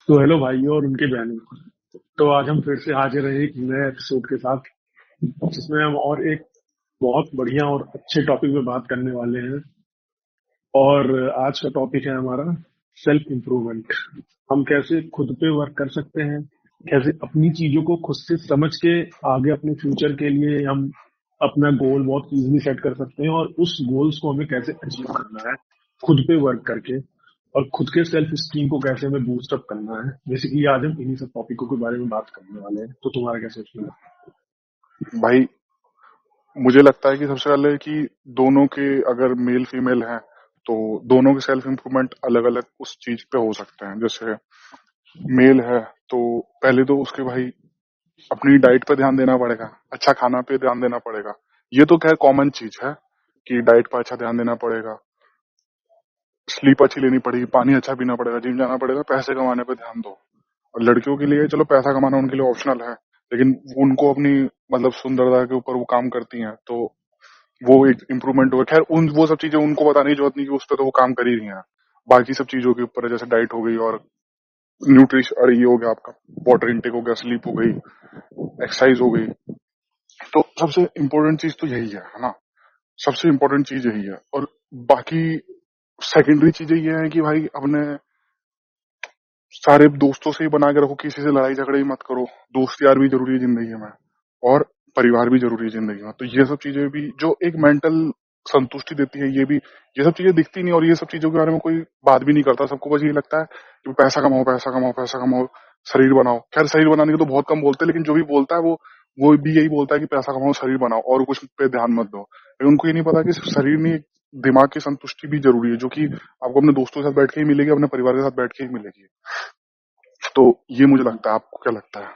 तो हेलो भाइयों और उनके बहनों। तो आज हम फिर से हाजिर रहे एक नए एपिसोड के साथ, जिसमें हम और एक बहुत बढ़िया और अच्छे टॉपिक पे बात करने वाले हैं। और आज का टॉपिक है हमारा सेल्फ इम्प्रूवमेंट। हम कैसे खुद पे वर्क कर सकते हैं, कैसे अपनी चीजों को खुद से समझ के आगे अपने फ्यूचर के लिए हम अपना गोल बहुत इजीली सेट कर सकते हैं, और उस गोल्स को हमें कैसे अचीव करना है खुद पे वर्क करके, और खुद के सेल्फ स्टीम को कैसे हमें बूस्ट अप करना है। बेसिकली आज हम इन्हीं सब टॉपिकों के बारे में बात करने वाले हैं। तो तुम्हारा क्या सोचना है? भाई, मुझे लगता है कि सबसे पहले कि दोनों के अगर मेल फीमेल हैं तो दोनों के सेल्फ इम्प्रूवमेंट अलग अलग उस चीज पे हो सकते हैं। जैसे मेल है तो पहले तो उसके भाई अपनी डाइट पे ध्यान देना पड़ेगा, अच्छा खाना पे ध्यान देना पड़ेगा। ये तो खैर कॉमन चीज है कि डाइट पर अच्छा ध्यान देना पड़ेगा, स्लीप अच्छी लेनी पड़ेगी, पानी अच्छा पीना पड़ेगा, जिम जाना पड़ेगा, पैसे कमाने पे ध्यान दो। और लड़कियों के लिए चलो पैसा कमाना उनके लिए ऑप्शनल है, लेकिन उनको अपनी मतलब सुंदरता के ऊपर वो काम करती हैं तो वो एक इम्प्रूवमेंट होगा। खैर उन वो सब चीजें उनको बताने की जरूरत नहीं कि उस पर तो वो काम कर ही रही हैं। बाकी सब चीजों के ऊपर है, जैसे डाइट हो गई और न्यूट्रिशन, अरे ये हो गया आपका, वाटर इनटेक हो गया, स्लीप हो गई, एक्सरसाइज हो गई। तो सबसे इम्पोर्टेंट चीज तो यही है ना। सबसे इम्पोर्टेंट चीज यही है। और बाकी सेकेंडरी चीजें ये है कि भाई अपने सारे दोस्तों से ही बना के रखो, किसी से लड़ाई झगड़े ही मत करो। दोस्त यार भी जरूरी है जिंदगी में, और परिवार भी जरूरी है जिंदगी में। तो ये सब चीजें भी जो एक मेंटल संतुष्टि देती है, ये सब चीजें दिखती नहीं, और ये सब चीजों के बारे में कोई बात भी नहीं करता। सबको बस ये लगता है कि पैसा कमाओ, पैसा कमाओ, पैसा कमाओ, शरीर बनाओ। खैर शरीर बनाने की तो बहुत कम बोलते हैं, लेकिन जो भी बोलता है वो भी यही बोलता है कि पैसा कमाओ, शरीर बनाओ, और कुछ पे ध्यान मत दो। लेकिन उनको ये नहीं पता कि सिर्फ शरीर नहीं, दिमाग की संतुष्टि भी जरूरी है, जो कि आपको अपने दोस्तों के साथ बैठ के ही मिलेगी, अपने परिवार के साथ बैठ के ही मिलेगी। तो ये मुझे लगता है। आपको क्या लगता है?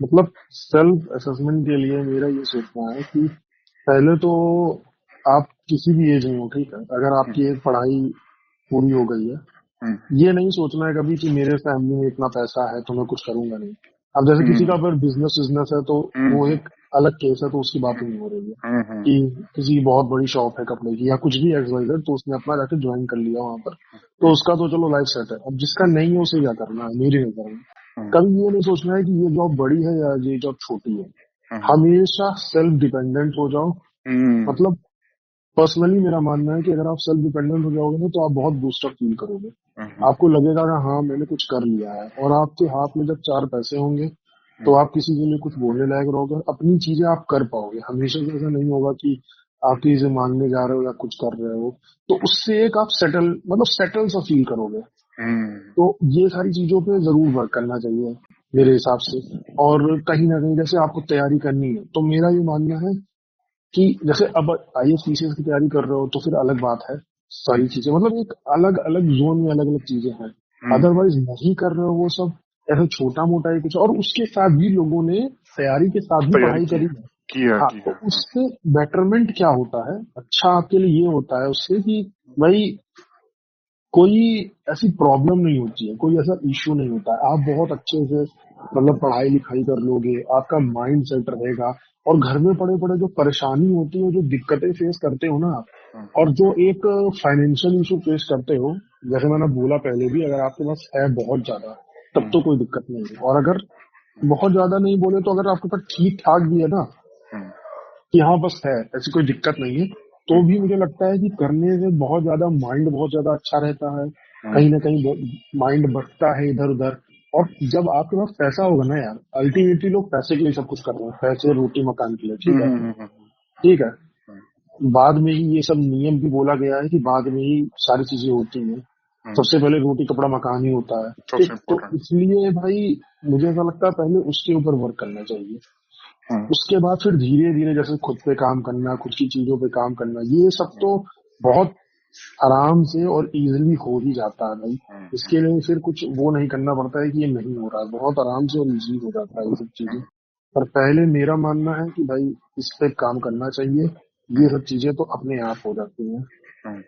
मतलब सेल्फ असेसमेंट के लिए मेरा ये सोचना है कि पहले तो आप किसी भी एज में हो, ठीक है, अगर हम्म, आपकी एक पढ़ाई पूरी हो गई है, हम्म, ये नहीं सोचना है कभी कि मेरे फैमिली में इतना पैसा है तो मैं कुछ करूंगा नहीं। अब जैसे किसी का हम्म, अगर बिजनेस बिजनेस है तो वो हम्म, एक अलग केस है, तो उसकी बात ही नहीं हो रही है हम्म, कि किसी बहुत बड़ी शॉप है कपड़े की या कुछ भी एक्सवाइजेड, तो उसने अपना जाके ज्वाइन कर लिया वहां पर, तो हम्म, उसका तो चलो लाइफ सेट है। अब जिसका नहीं है उसे क्या करना है मेरी नजर में? हम्म, कभी ये नहीं सोचना है कि ये जॉब बड़ी है या ये जॉब छोटी है। हम्म, हमेशा सेल्फ डिपेंडेंट हो जाओ। हम्म, मतलब पर्सनली मेरा मानना है कि अगर आप सेल्फ डिपेंडेंट हो जाओगे ना, तो आप बहुत बूस्टर फील करोगे। हम्म, आपको लगेगा कि हाँ मैंने कुछ कर लिया है, और आपके हाथ में जब चार पैसे होंगे तो आप किसी के लिए कुछ बोलने लायक रहोगे, अपनी चीजें आप कर पाओगे। हमेशा से ऐसा नहीं होगा कि आप चीजें मांगने जा रहे हो या कुछ कर रहे हो, तो उससे एक आप सेटल, मतलब सेटल सा फील करोगे। हम्म, तो ये सारी चीजों पे जरूर वर्क करना चाहिए मेरे हिसाब से। और कहीं ना कहीं जैसे आपको तैयारी करनी है, तो मेरा ये मानना है कि जैसे अब आईएएस पीसीएस की तैयारी कर रहे हो तो फिर अलग बात है। सारी चीजें मतलब एक अलग अलग जोन में अलग अलग चीजें हैं। हम्म, अदरवाइज नहीं कर रहे हो वो सब, ऐसे छोटा मोटा ही कुछ, और उसके साथ भी लोगों ने तैयारी के साथ भी तैयारी पढ़ाई की करी है, है। की है, हाँ, की तो है। उससे बेटरमेंट क्या होता है, अच्छा आपके लिए ये होता है उससे कि भाई कोई ऐसी प्रॉब्लम नहीं होती है, कोई ऐसा इश्यू नहीं होता है। आप बहुत अच्छे से मतलब पढ़ाई लिखाई कर लोगे, आपका माइंड सेट रहेगा। और घर में पड़े पड़े जो परेशानी होती है, जो दिक्कतें फेस करते हो ना आप, हम्म, और जो एक फाइनेंशियल इशू फेस करते हो, जैसे मैंने बोला पहले भी, अगर आपके पास है बहुत ज्यादा तब हम्म, तो कोई दिक्कत नहीं है। और अगर बहुत ज्यादा नहीं बोले तो अगर आपके पास ठीक ठाक भी है ना, हम्म, कि हाँ बस है, ऐसी कोई दिक्कत नहीं है, तो भी मुझे लगता है कि करने से बहुत ज्यादा माइंड बहुत ज्यादा अच्छा रहता है। हम्म, कहीं ना कहीं माइंड बटता है इधर उधर। और जब आपके पास पैसा होगा ना यार, अल्टीमेटली लोग पैसे के लिए सब कुछ कर रहे हैं, पैसे रोटी मकान के लिए, ठीक है। हम्म, ठीक है, बाद में ही ये सब नियम भी बोला गया है कि बाद में ही सारी चीजें होती हैं। हम्म, सबसे पहले रोटी कपड़ा मकान ही होता है। सबसे ठीक, तो इम्पोर्टेंट। इसलिए भाई मुझे ऐसा लगता है पहले उसके ऊपर वर्क करना चाहिए। हम्म, उसके बाद फिर धीरे धीरे जैसे खुद पे काम करना, खुद की चीजों पे काम करना, ये सब तो बहुत आराम से और इजीली हो ही जाता है भाई। इसके लिए फिर कुछ वो नहीं करना पड़ता है कि ये नहीं हो रहा है, बहुत आराम से और इजी हो जाता है ये सब चीजें। पर पहले मेरा मानना है कि भाई इस पे काम करना चाहिए, ये सब चीजें तो अपने आप हो जाती हैं। हम्म।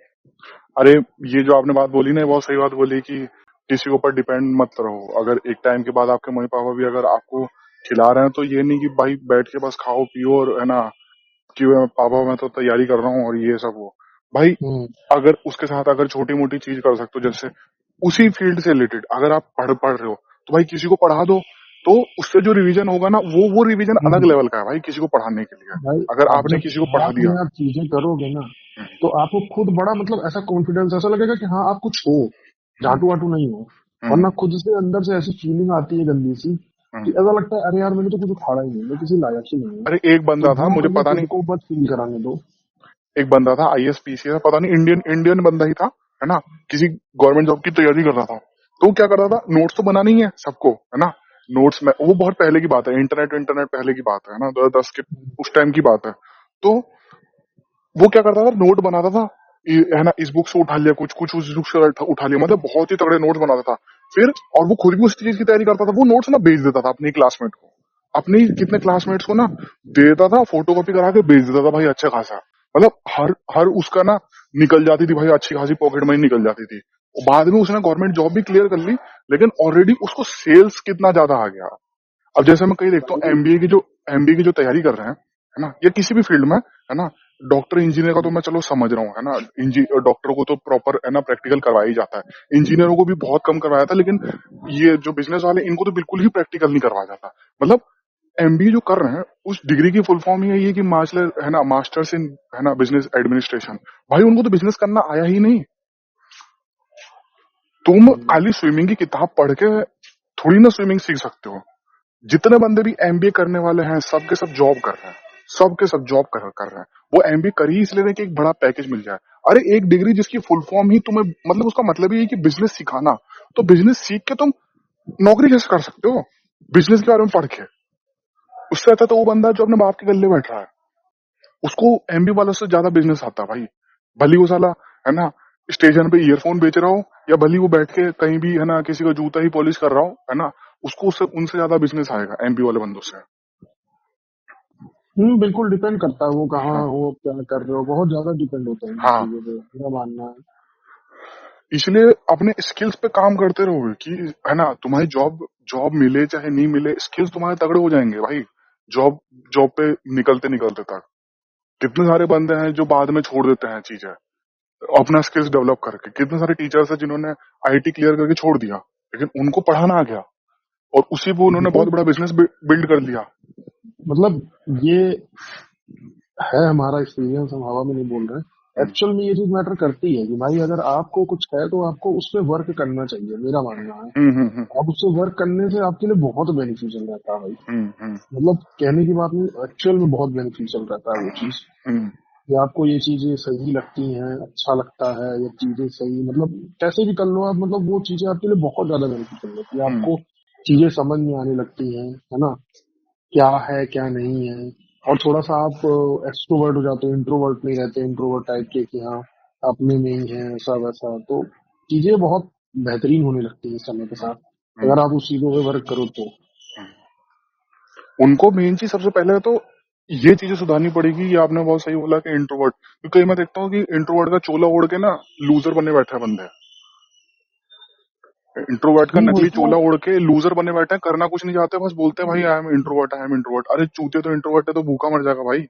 अरे, ये जो आपने बात बोली ना, ये बहुत सही बात बोली कि किसी के ऊपर डिपेंड मत रहो। अगर एक टाइम के बाद आपके मम्मी पापा भी अगर आपको खिला रहे हैं तो ये नहीं कि भाई बैठ के बस खाओ पियो और है ना, कि पापा मैं तो तैयारी कर रहा हूँ और ये सब। वो भाई हम्म। अगर उसके साथ अगर छोटी मोटी चीज कर सकते हो, जैसे उसी फील्ड से रिलेटेड अगर आप पढ़ रहे हो तो भाई किसी को पढ़ा दो, तो उससे जो रिवीजन होगा ना वो रिवीजन अलग हम्म। लेवल का है भाई किसी को पढ़ाने के लिए। भाई अगर आप आपने जब किसी को पढ़ा शुरुआत में दिया। आप चीजें करोगे ना, तो आपको खुद बड़ा मतलब ऐसा कॉन्फिडेंस ऐसा लगेगा कि हाँ आप कुछ हो, हम्म, झाटू वाटू नहीं हो। हम्म, वरना खुद से अंदर से ऐसी फीलिंग आती है गंदी सी कि हम्म। ऐसा लगता है अरे यार मैंने तो कुछ उखाड़ा ही नहीं, मैं किसी लायक ही नहीं हूँ। अरे एक तो बंदा था, वो मुझे हमें पता नहीं, खुद को बस फील कराने दो। एक बंदा था आईएसपीसी था, पता नहीं इंडियन इंडियन बंदा ही था, है ना, किसी गवर्नमेंट जॉब की तैयारी कर रहा था। तो वो क्या कर रहा था, नोट्स तो बनाना ही है सबको, है ना, नोट्स में वो बहुत पहले की बात है, इंटरनेट इंटरनेट पहले की बात है ना, 2010 के उस टाइम की बात है। तो वो क्या करता था, नोट बनाता था, है ना, इस बुक से उठा लिया कुछ कुछ, उस बुक से उठा लिया, मतलब बहुत ही तगड़े नोट्स बनाता था। फिर और वो खुद भी उस चीज की तैयारी करता था, वो नोट्स ना बेच देता था अपने क्लासमेट को, अपने कितने क्लासमेट्स को ना देता था, फोटोकॉपी करा के बेच देता था भाई, अच्छा खासा, मतलब हर हर उसका ना निकल जाती थी भाई, अच्छी खासी पॉकेट मनी निकल जाती थी। बाद में उसने गवर्नमेंट जॉब भी क्लियर कर ली, लेकिन ऑलरेडी उसको सेल्स कितना ज्यादा आ गया। अब जैसे मैं कहीं देखता हूँ भाई एमबीए की जो तैयारी कर रहे हैं, है ना, या किसी भी फील्ड में, है ना, डॉक्टर इंजीनियर का तो मैं चलो समझ रहा हूँ, है ना, डॉक्टरों को तो प्रॉपर, है ना, प्रैक्टिकल करवाया ही जाता है, इंजीनियरों को भी बहुत कम करवाया था, लेकिन ये जो बिजनेस वाले इनको तो बिल्कुल ही प्रैक्टिकल नहीं करवाया जाता। मतलब एमबीए जो कर रहे हैं उस डिग्री की फुल फॉर्म ही है ये कि मास्टर, है ना, मास्टर्स इन, है ना, बिजनेस एडमिनिस्ट्रेशन। भाई उनको तो बिजनेस करना आया ही नहीं। तुम हम्म, खाली स्विमिंग की किताब पढ़ के थोड़ी ना स्विमिंग सीख सकते हो। जितने बंदे भी एमबीए करने वाले हैं सबके सब जॉब कर रहे हैं, सबके सब जॉब कर रहे हैं। वो एमबीए कर ही इसलिए रहे कि एक बड़ा पैकेज मिल जाए। अरे एक डिग्री जिसकी फुल फॉर्म ही तुम्हें, मतलब उसका मतलब ही है कि बिजनेस सिखाना, तो बिजनेस सीख के तुम नौकरी कैसे कर सकते हो बिजनेस के बारे में पढ़ के? उससे अच्छा तो वो बंदा जो अपने बाप के गले बैठ रहा है, उसको एमबी वालों से ज्यादा बिजनेस आता है भाई। भली वो साला, है ना, स्टेशन पे ईयरफोन बेच रहा हो, या भली वो बैठ के कहीं भी, है ना, किसी का जूता ही पॉलिश कर रहा हो, है ना, उसको उससे उनसे ज्यादा बिजनेस आएगा एमबी वाले बंदों से। बिल्कुल डिपेंड करता है वो कहाँ हाँ, हो, क्या कर रहे हो, बहुत ज्यादा डिपेंड होता है इन हाँ, चीजों पे, मेरा मानना है। इसलिए अपने स्किल्स पे काम करते रहोगे कि, है ना, तुम्हारी जॉब जॉब मिले चाहे नहीं मिले, स्किल्स तुम्हारे तगड़े हो जाएंगे भाई। जॉब जॉब पे निकलते निकलते तक कितने सारे बंदे हैं जो बाद में छोड़ देते हैं चीजें अपना स्किल्स डेवलप करके, कितने सारे टीचर्स हैं जिन्होंने आईटी क्लियर करके छोड़ दिया, लेकिन उनको पढ़ाना आ गया और उसी पे उन्होंने ये बहुत बड़ा बिजनेस बिल्ड कर लिया। मतलब ये है हमारा एक्सपीरियंस, हम हवा में नहीं बोल रहे हैं। हम्म, एक्चुअल में ये चीज मैटर करती है कि भाई अगर आपको कुछ है तो आपको उस पर वर्क करना चाहिए, मेरा मानना है। हम्म, हम्म, आप उससे वर्क करने से आपके लिए बहुत बेनिफिशियल रहता है भाई। हम्म, हम्म, मतलब कहने की बात नहीं, एक्चुअल में बहुत बेनिफिशियल रहता है वो चीज। हम्म, कि आपको ये चीजें सही लगती हैं, अच्छा लगता है, ये चीजें सही, मतलब कैसे भी कर लो आप, मतलब वो चीजें आपके लिए बहुत ज्यादा बेनिफिशियल रहती है। हम्म, आपको चीजें समझ में आने लगती हैं, है ना, क्या है क्या नहीं है। और थोड़ा सा आप एक्सट्रोवर्ट हो जाते हो, इंट्रोवर्ट नहीं रहते, इंट्रोवर्ट टाइप के कि हाँ अपने में ही है, ऐसा वैसा। तो चीजें बहुत बेहतरीन होने लगती हैं समय के साथ, हम्म। अगर आप उस चीजों पे वर्क करो तो। उनको मेन चीज सबसे पहले तो ये चीजें सुधारनी पड़ेगी। ये आपने बहुत सही बोला कि इंट्रोवर्ट, क्योंकि मैं देखता हूँ कि इंट्रोवर्ट का चोला ओढ़ के ना लूजर बने बैठे हैं बंदे। इंट्रोवर्ट का नकली होता चोला है। ओढ़ के लूजर बने बैठे हैं, करना कुछ नहीं चाहते, बस बोलते हैं भाई I am introvert, I am introvert. अरे चूते, तो इंट्रोवर्ट है तो भूखा मर जाएगा भाई।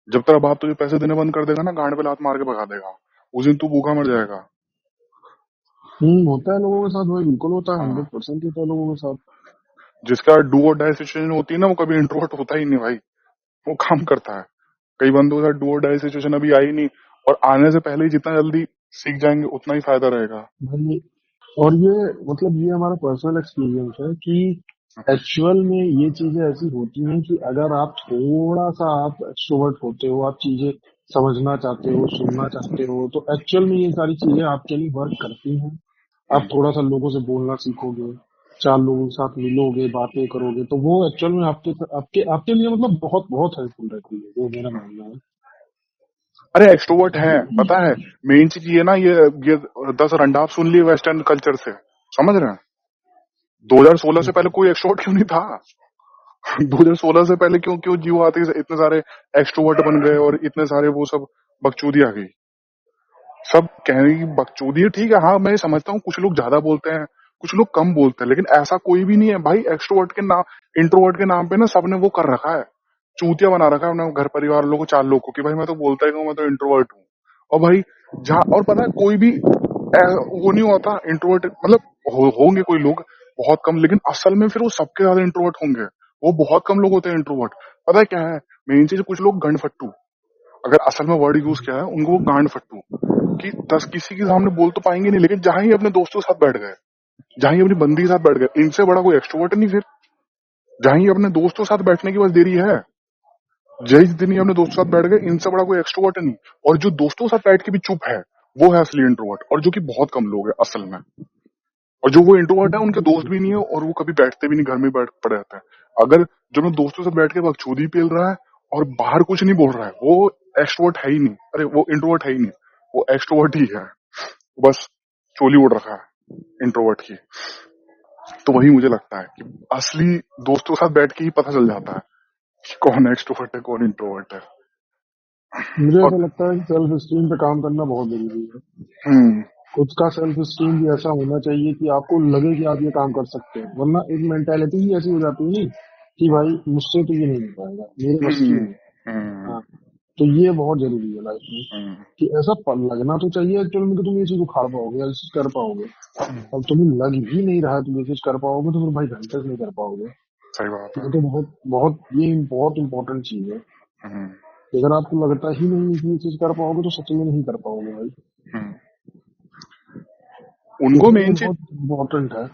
जब तेरा बाप तुझे पैसे देने बंद कर देगा ना, गांड पे लात मार के भगा देगा, उस दिन तू भूखा मर जाएगा। होता है लोगों के साथ भाई, बिल्कुल होता है, हाँ, 100% होता है लोगों के साथ। जिसका डू और डाई सिचुएशन होती है ना, वो कभी इंट्रोवर्ट होता ही नहीं भाई, वो काम करता है। कई बंदों के साथ डू और डाई सिचुएशन अभी आई नहीं, और आने से पहले ही जितना जल्दी सीख जाएंगे उतना ही फायदा रहेगा। भाई और ये मतलब ये हमारा पर्सनल एक्सपीरियंस है कि एक्चुअल में ये चीजें ऐसी होती हैं कि अगर आप थोड़ा सा आप एक्सट्रोवर्ट होते हो, आप चीजें समझना चाहते हो, सुनना चाहते हो, तो एक्चुअल में ये सारी चीजें आपके लिए वर्क करती हैं। आप हम्म, थोड़ा सा लोगों से बोलना सीखोगे, चार लोगों के साथ मिलोगे, बातें करोगे, तो वो एक्चुअल में आपके आपके आपके लिए मतलब बहुत बहुत हेल्पफुल रहती है, वो मेरा मानना है। अरे एक्सट्रोवर्ट है, पता है, मेन चीज ये ना, ये 10 रंडाप सुन लिए वेस्टर्न कल्चर से, समझ रहे हैं? 2016 से पहले कोई एक्सट्रोवर्ट क्यों नहीं था? 2016 से पहले क्यों क्यों जीव आते इतने सारे एक्सट्रोवर्ट बन गए और इतने सारे वो सब बकचोदी आ गई। सब कहने की बकचोदी है, ठीक है, हाँ मैं समझता हूँ, कुछ लोग ज्यादा बोलते हैं, कुछ लोग कम बोलते हैं, लेकिन ऐसा कोई भी नहीं है भाई एक्सट्रोवर्ट के नाम, इंट्रोवर्ट के नाम पे ना सबने वो कर रखा है, चूतिया बना रखा है अपने घर परिवार लोगों को, 4 लोग को, कि भाई मैं तो बोलता ही हूँ, मैं तो इंट्रोवर्ट हूँ। और भाई जहाँ, और पता है कोई भी वो नहीं होता इंट्रोवर्ट, मतलब होंगे कोई लोग बहुत कम, लेकिन असल में फिर वो सबके ज्यादा इंट्रोवर्ट होंगे। वो बहुत कम लोग होते हैं इंट्रोवर्ट। पता है क्या है मेन चीज? कुछ लोग गंड फट्टू, अगर असल में वर्ड यूज किया है उनको, वो गांड फट्टू, कि 10 किसी के सामने बोल तो पाएंगे नहीं, लेकिन जहां ही अपने दोस्तों के साथ बैठ गए, जहां ही अपनी बंदी के साथ बैठ गए, इनसे बड़ा कोई एक्सट्रोवर्ट नहीं फिर। जहां ही अपने दोस्तों के साथ बैठने की बस देरी है, जिस दिन ही अपने दोस्तों के साथ बैठ गए, इनसे बड़ा कोई एक्सट्रोवर्ट नहीं। और जो दोस्तों के साथ बैठ के भी चुप है, वो है असली इंट्रोवर्ट, और जो कि बहुत कम लोग है असल में। और जो वो इंट्रोवर्ट है उनके दोस्त भी नहीं है, और वो कभी बैठते भी नहीं, घर में बैठ पड़े रहते हैं। अगर जो अपने दोस्तों के साथ बैठ के बकचोदी पेल रहा है और बाहर कुछ नहीं बोल रहा है, वो एक्सट्रोवर्ट है ही नहीं। अरे वो इंट्रोवर्ट है ही नहीं, वो एक्सट्रोवर्ट ही है, बस चोली ओढ़ रखा है इंट्रोवर्ट की। तो वही मुझे लगता है कि असली दोस्तों के साथ बैठ के ही पता चल जाता है कि कौन एक्सट्रोवर्ट है कौन इंट्रोवर्ट है। मुझे और ऐसा लगता है कि सेल्फ स्टीम पे काम करना बहुत जरूरी है। हम्म खुद का सेल्फ स्टीम भी ऐसा होना चाहिए कि आपको लगे कि आप ये काम कर सकते हैं, वरना एक मेंटेलिटी ही ऐसी हो जाती है नहीं कि भाई मुझसे तो ये नहीं हो पाएगा, मेरे बस की हम्म नहीं। हम्म हाँ, तो ये बहुत जरूरी है लाइफ में हम्म कि ऐसा लगना तो चाहिए एक्चुअल में कि तुम ये चीज उखाड़ पाओगे या ये चीज कर पाओगे। अब तुम्हें लग ही नहीं रहा है तुम ये चीज कर पाओगे, तो फिर भाई घंटे से नहीं कर पाओगे। सही बात है। ये तो बहुत बहुत ये बहुत इंपॉर्टेंट चीज है हम्म कि अगर आपको लगता ही नहीं है कि ये चीज कर पाओगे, तो सच में नहीं कर पाओगे भाई। हम्म। उनको इसलिए ये मेन चीज बहुत इम्पोर्टेंट है।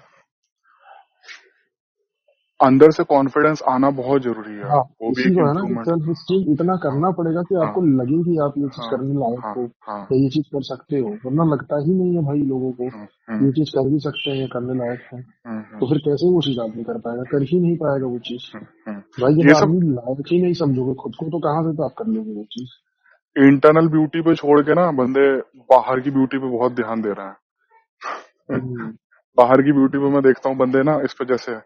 अंदर से कॉन्फिडेंस आना बहुत जरूरी है, हाँ, वो भी इसी एक को है ना कि इम्प्रूवमेंट। सेल्फ स्टीम इतना हाँ करना पड़ेगा कि हाँ आपको लगे कि आप ये चीज हाँ करने लायक हाँ हो हाँ। या ये चीज कर सकते हो, वरना लगता ही नहीं है भाई लोगों को हम्म कि हम्म ये चीज कर भी सकते हैं या करने लायक है। हम्म तो फिर कैसे वो चीज आदमी कर पाएगा? कर ही नहीं पाएगा वो चीज। भाई जब ये सब आदमी लायक ही नहीं समझोगे खुद को, तो कहाँ से तो आप कर लोगे वो चीज। इंटरनल ब्यूटी पे छोड़ के ना बंदे बाहर की ब्यूटी पे बहुत ध्यान दे रहे हैं। हम्म। बाहर की ब्यूटी पे मैं देखता हूँ बंदे ना इस पे जैसे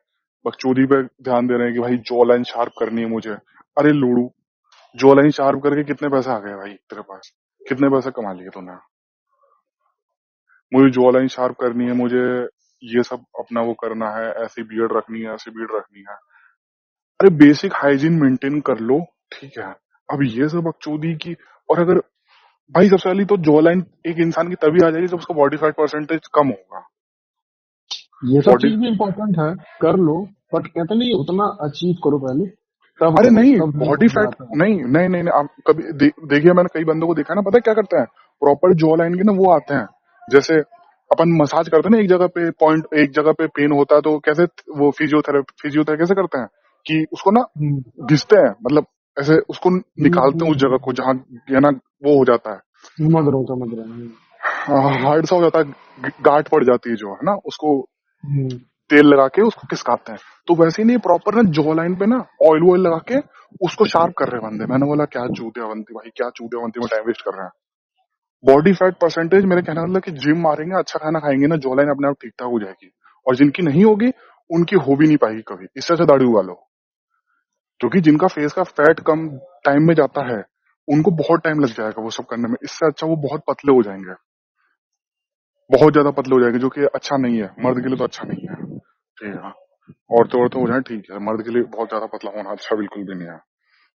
बकचोदी पे ध्यान दे रहे हैं कि भाई जॉ लाइन शार्प करनी है मुझे। अरे लूड़ू, जॉ लाइन शार्प करके कितने पैसे आ गए भाई तेरे पास? कितने पैसे कमा लिए तूने? मुझे जॉ लाइन शार्प करनी है, मुझे ये सब अपना वो करना है, ऐसी बियर्ड रखनी है, ऐसी बियर्ड रखनी है। अरे बेसिक हाइजीन मेंटेन कर लो, ठीक है। अब ये सब बकचोदी की। और अगर भाई सबसे पहले तो जॉ लाइन एक इंसान की तभी आ जाएगी जब उसका बॉडी फैट परसेंटेज कम होगा। ये सब बॉडी चीज भी इम्पोर्टेंट है, कर लो, बट कहते नहीं उतना अचीव करो पहले, तब अरे करो, नहीं, तब तुम्हें बॉडी मजा फैट आता है। नहीं नहीं नहीं, नहीं आप कभी देखिए, मैंने कई बंदों को देखा है ना, पता है क्या करते हैं? प्रॉपर जॉ लाइन के ना वो आते हैं, जैसे अपन मसाज करते हैं ना, एक जगह पे पॉइंट, एक जगह पे पेन होता है तो कैसे वो फिजियोथेरेपी कैसे करते हैं कि उसको ना हम्म। घिसते हैं, मतलब ऐसे उसको निकालते हैं उस जगह को हम्म। जहाँ ये ना वो हो जाता है, समझ रहा हूँ, समझ रहा हूँ। हार्ड सा हो जाता है, गांठ पड़ जाती है जो है ना, उसको हम्म। तेल लगा के उसको खिसकाते हैं। तो वैसे ही नहीं, प्रॉपर ना जॉ लाइन पे ना ऑयल वॉयल लगा के उसको शार्प कर रहे हैं बंदे। मैंने बोला क्या चूतियावंती भाई, क्या चूतियावंती में टाइम वेस्ट कर रहे हैं। बॉडी फैट परसेंटेज, मेरे कहने का मतलब कि जिम मारेंगे, अच्छा खाना खाएंगे ना, जॉ लाइन अपने आप ठीक ठाक हो जाएगी। और जिनकी नहीं होगी उनकी हो भी नहीं पाएगी कभी। इससे अच्छा दाढ़ी उगा लो, क्योंकि जिनका फेस का फैट कम टाइम में जाता है उनको बहुत टाइम लग जाएगा वो सब करने में। इससे अच्छा वो बहुत पतले हो जाएंगे, बहुत ज्यादा पतले हो जाएंगे, जो कि अच्छा नहीं है, मर्द के लिए तो अच्छा नहीं है। ठीक है, औरतें औरतें हो जाए ठीक है, मर्द के लिए बहुत ज्यादा पतला होना अच्छा बिल्कुल भी नहीं है।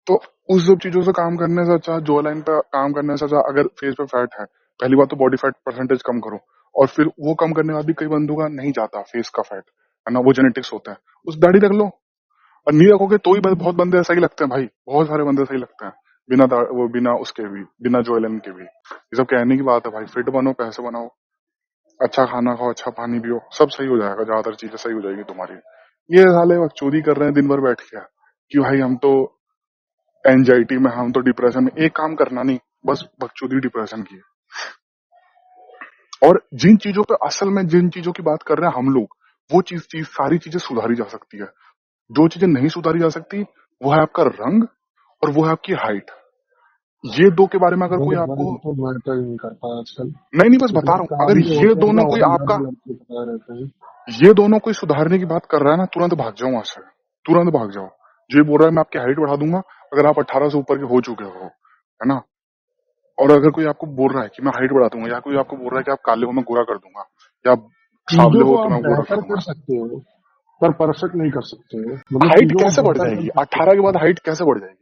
तो उस सब चीजों से काम करने से अच्छा, जॉ लाइन पे काम करने से अच्छा, अगर फेस पे फैट है, पहली बात तो बॉडी फैट परसेंटेज कम करो। और फिर वो कम करने के बाद भी कई बंदों का नहीं जाता फेस का फैट, है ना, वो जेनेटिक्स होता है, उस दाढ़ी रख लो। और नहीं रखोगे तो ही बहुत बंदे ऐसा ही लगते हैं भाई, बहुत सारे बंदे ऐसा ही लगते हैं, बिना वो बिना उसके भी, बिना जॉ लाइन के भी। ये सब कहने की बात है भाई, फिट बनो, पैसे बनाओ, अच्छा खाना खाओ, अच्छा पानी पियो, सब सही हो जाएगा, ज्यादातर चीजें सही हो जाएगी तुम्हारी। ये साले चोरी कर रहे हैं दिन भर बैठ के कि भाई हम तो एंजाइटी में, हम तो डिप्रेशन में, एक काम करना नहीं, बस बकचोदी डिप्रेशन की है। और जिन चीजों पे असल में जिन चीजों की बात कर रहे हैं हम लोग, वो चीज सारी चीजें सुधारी जा सकती है। जो चीजें नहीं सुधारी जा सकती वो है आपका रंग और वो है आपकी हाइट। ये दो के बारे में अगर कोई मेरे आपको, भाई तो मैटर ही नहीं करता आजकल। नहीं नहीं बस बता इतने रहा हूँ, अगर काबिल ये होते हैं दोनों ना, कोई और भी आपका, लड़के लड़के पता रहते हैं। ये दोनों कोई सुधारने की बात कर रहा है ना, तुरंत भाग जाओ वहां से, तुरंत भाग जाओ। जो ये बोल रहा है मैं आपकी हाइट बढ़ा दूंगा, अगर आप 18 से ऊपर के हो चुके हो, है ना, और अगर कोई आपको बोल रहा है कि मैं हाइट बढ़ा दूंगा, या कोई आपको बोल रहा है कि आप काले हो मैं गोरा कर दूंगा, या आप चीजों सावले को हो तो आप मैं गोरा कर बेहतर कर दूंगा, सकते हो, पर परफेक्ट नहीं कर सकते हो। मतलब हाइट चीजों को कैसे बढ़ बेहतर कर जाएगी? सकते 18 के हो। बाद हाइट कैसे बढ़ जाएगी?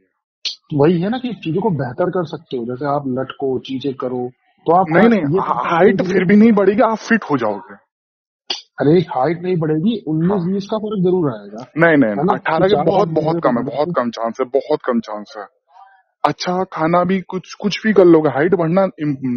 वही है ना कि चीजों को बेहतर कर सकते हो, जैसे आप लटको, चीजें करो, तो आप नहीं नहीं, ये कंपेयर हाइट कीजिए। फिर भी नहीं बढ़ेगी, आप फिट हो जाओगे। अरे हाइट नहीं बढ़ेगी, हाँ, 19-20 का फर्क जरूर आएगा, नहीं नहीं है नहीं, ना, 18 कि के ज्यादा बहुत आदमी बहुत है कम है, कम है बहुत तो। कम चांस है, बहुत कम चांस है। अच्छा खाना भी कुछ कुछ भी कर लोगे, हाइट बढ़ना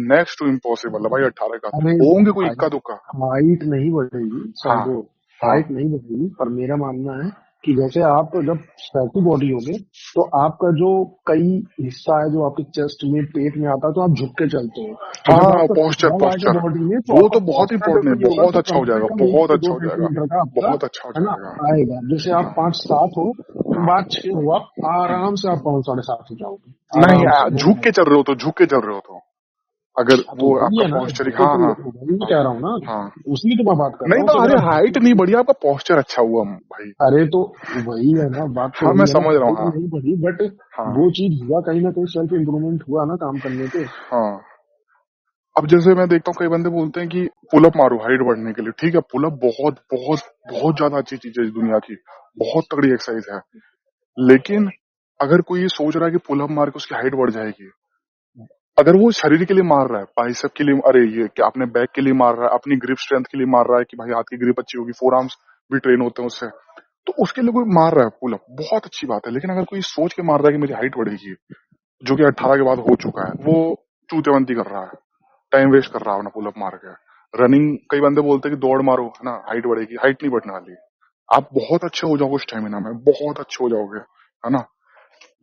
नेक्स्ट टू इम्पॉसिबल है भाई 18 का। अरे होंगे कोई हाइट इक्का दुक्का। हाइट नहीं बढ़ेगी हाँ समझो, हाँ हाइट नहीं बढ़ेगी, पर मेरा मानना है कि जैसे आप जब फैटी बॉडी होगे तो आपका जो कई हिस्सा है जो आपके चेस्ट में पेट में आता है तो आप झुक के चलते हो, और जब हाँ, आपका पोस्चर झुकाव आएगा पोस्चर, बॉडी में तो वो आपका तो बहुत पोस्चर जब इंपॉर्टेंट है, सही होगा बहुत तो अच्छा कम हो से जाएगा, कम एक बहुत से अच्छा दो हो जाएगा, सेंटीमीटर का आपका, बहुत अच्छा हो है ना, जाएगा। आएगा। जैसे आप हाँ 5'7" हो, तुम हाँ। 5'6" हो, आप आराम से आप 5'7" हो जाओगे, नहीं, आराम से, नो झुक डाउट। के चल रहे हो तो, झुक के चल रहे हो तो, अगर तो वो वही आपका है ना, पोस्चर, झुके हाँ तो हाँ वही मैं हाँ कह रहा हूँ ना, हाँ। उसी की तो मैं बात कर रहा नहीं हूँ तो कि अगर अरे आप हाइट नहीं झुके। बढ़ी, आपका पोस्चर अच्छा हुआ भाई। अरे तो वही है ना, बात तो हाँ मैं वही है ना, समझ रहा हूँ, हाइट हाँ नहीं बढ़ी बट हाँ वो चीज हुआ, कहीं ना कहीं सेल्फ इम्प्रूवमेंट हुआ ना काम करने पे। हाँ। अब जैसे मैं देखता हूँ कई बंदे बोलते हैं कि पुलअप मारो हाइट बढ़ने के लिए, ठीक है पुलअप बहुत बहुत बहुत ज्यादा अच्छी चीज है इस दुनिया की, बहुत तगड़ी एक्सरसाइज है। लेकिन अगर कोई ये सोच रहा है कि पुलअप मार के उसकी हाइट बढ़ जाएगी, अगर वो शरीर के लिए मार रहा है, बाइसेप के लिए, अरे ये क्या अपने बैक के लिए मार रहा है, अपनी ग्रिप स्ट्रेंथ के लिए मार रहा है कि भाई हाथ की ग्रिप अच्छी होगी, फोर आर्म्स भी ट्रेन होते हैं उससे, तो उसके लिए कोई मार रहा है पुलअप, बहुत अच्छी बात है। लेकिन अगर कोई सोच के मार रहा है कि मेरी हाइट बढ़ेगी, जो कि 18 के बाद हो चुका है, वो चूतियाबंदी कर रहा है, टाइम वेस्ट कर रहा है अपना पुलअप मार के। रनिंग, कई बंदे बोलते हैं कि दौड़ मारो है ना हाइट बढ़ेगी, हाइट नहीं बढ़ने वाली। आप बहुत अच्छे हो जाओगे स्टेमिना में, बहुत अच्छे हो जाओगे, है ना,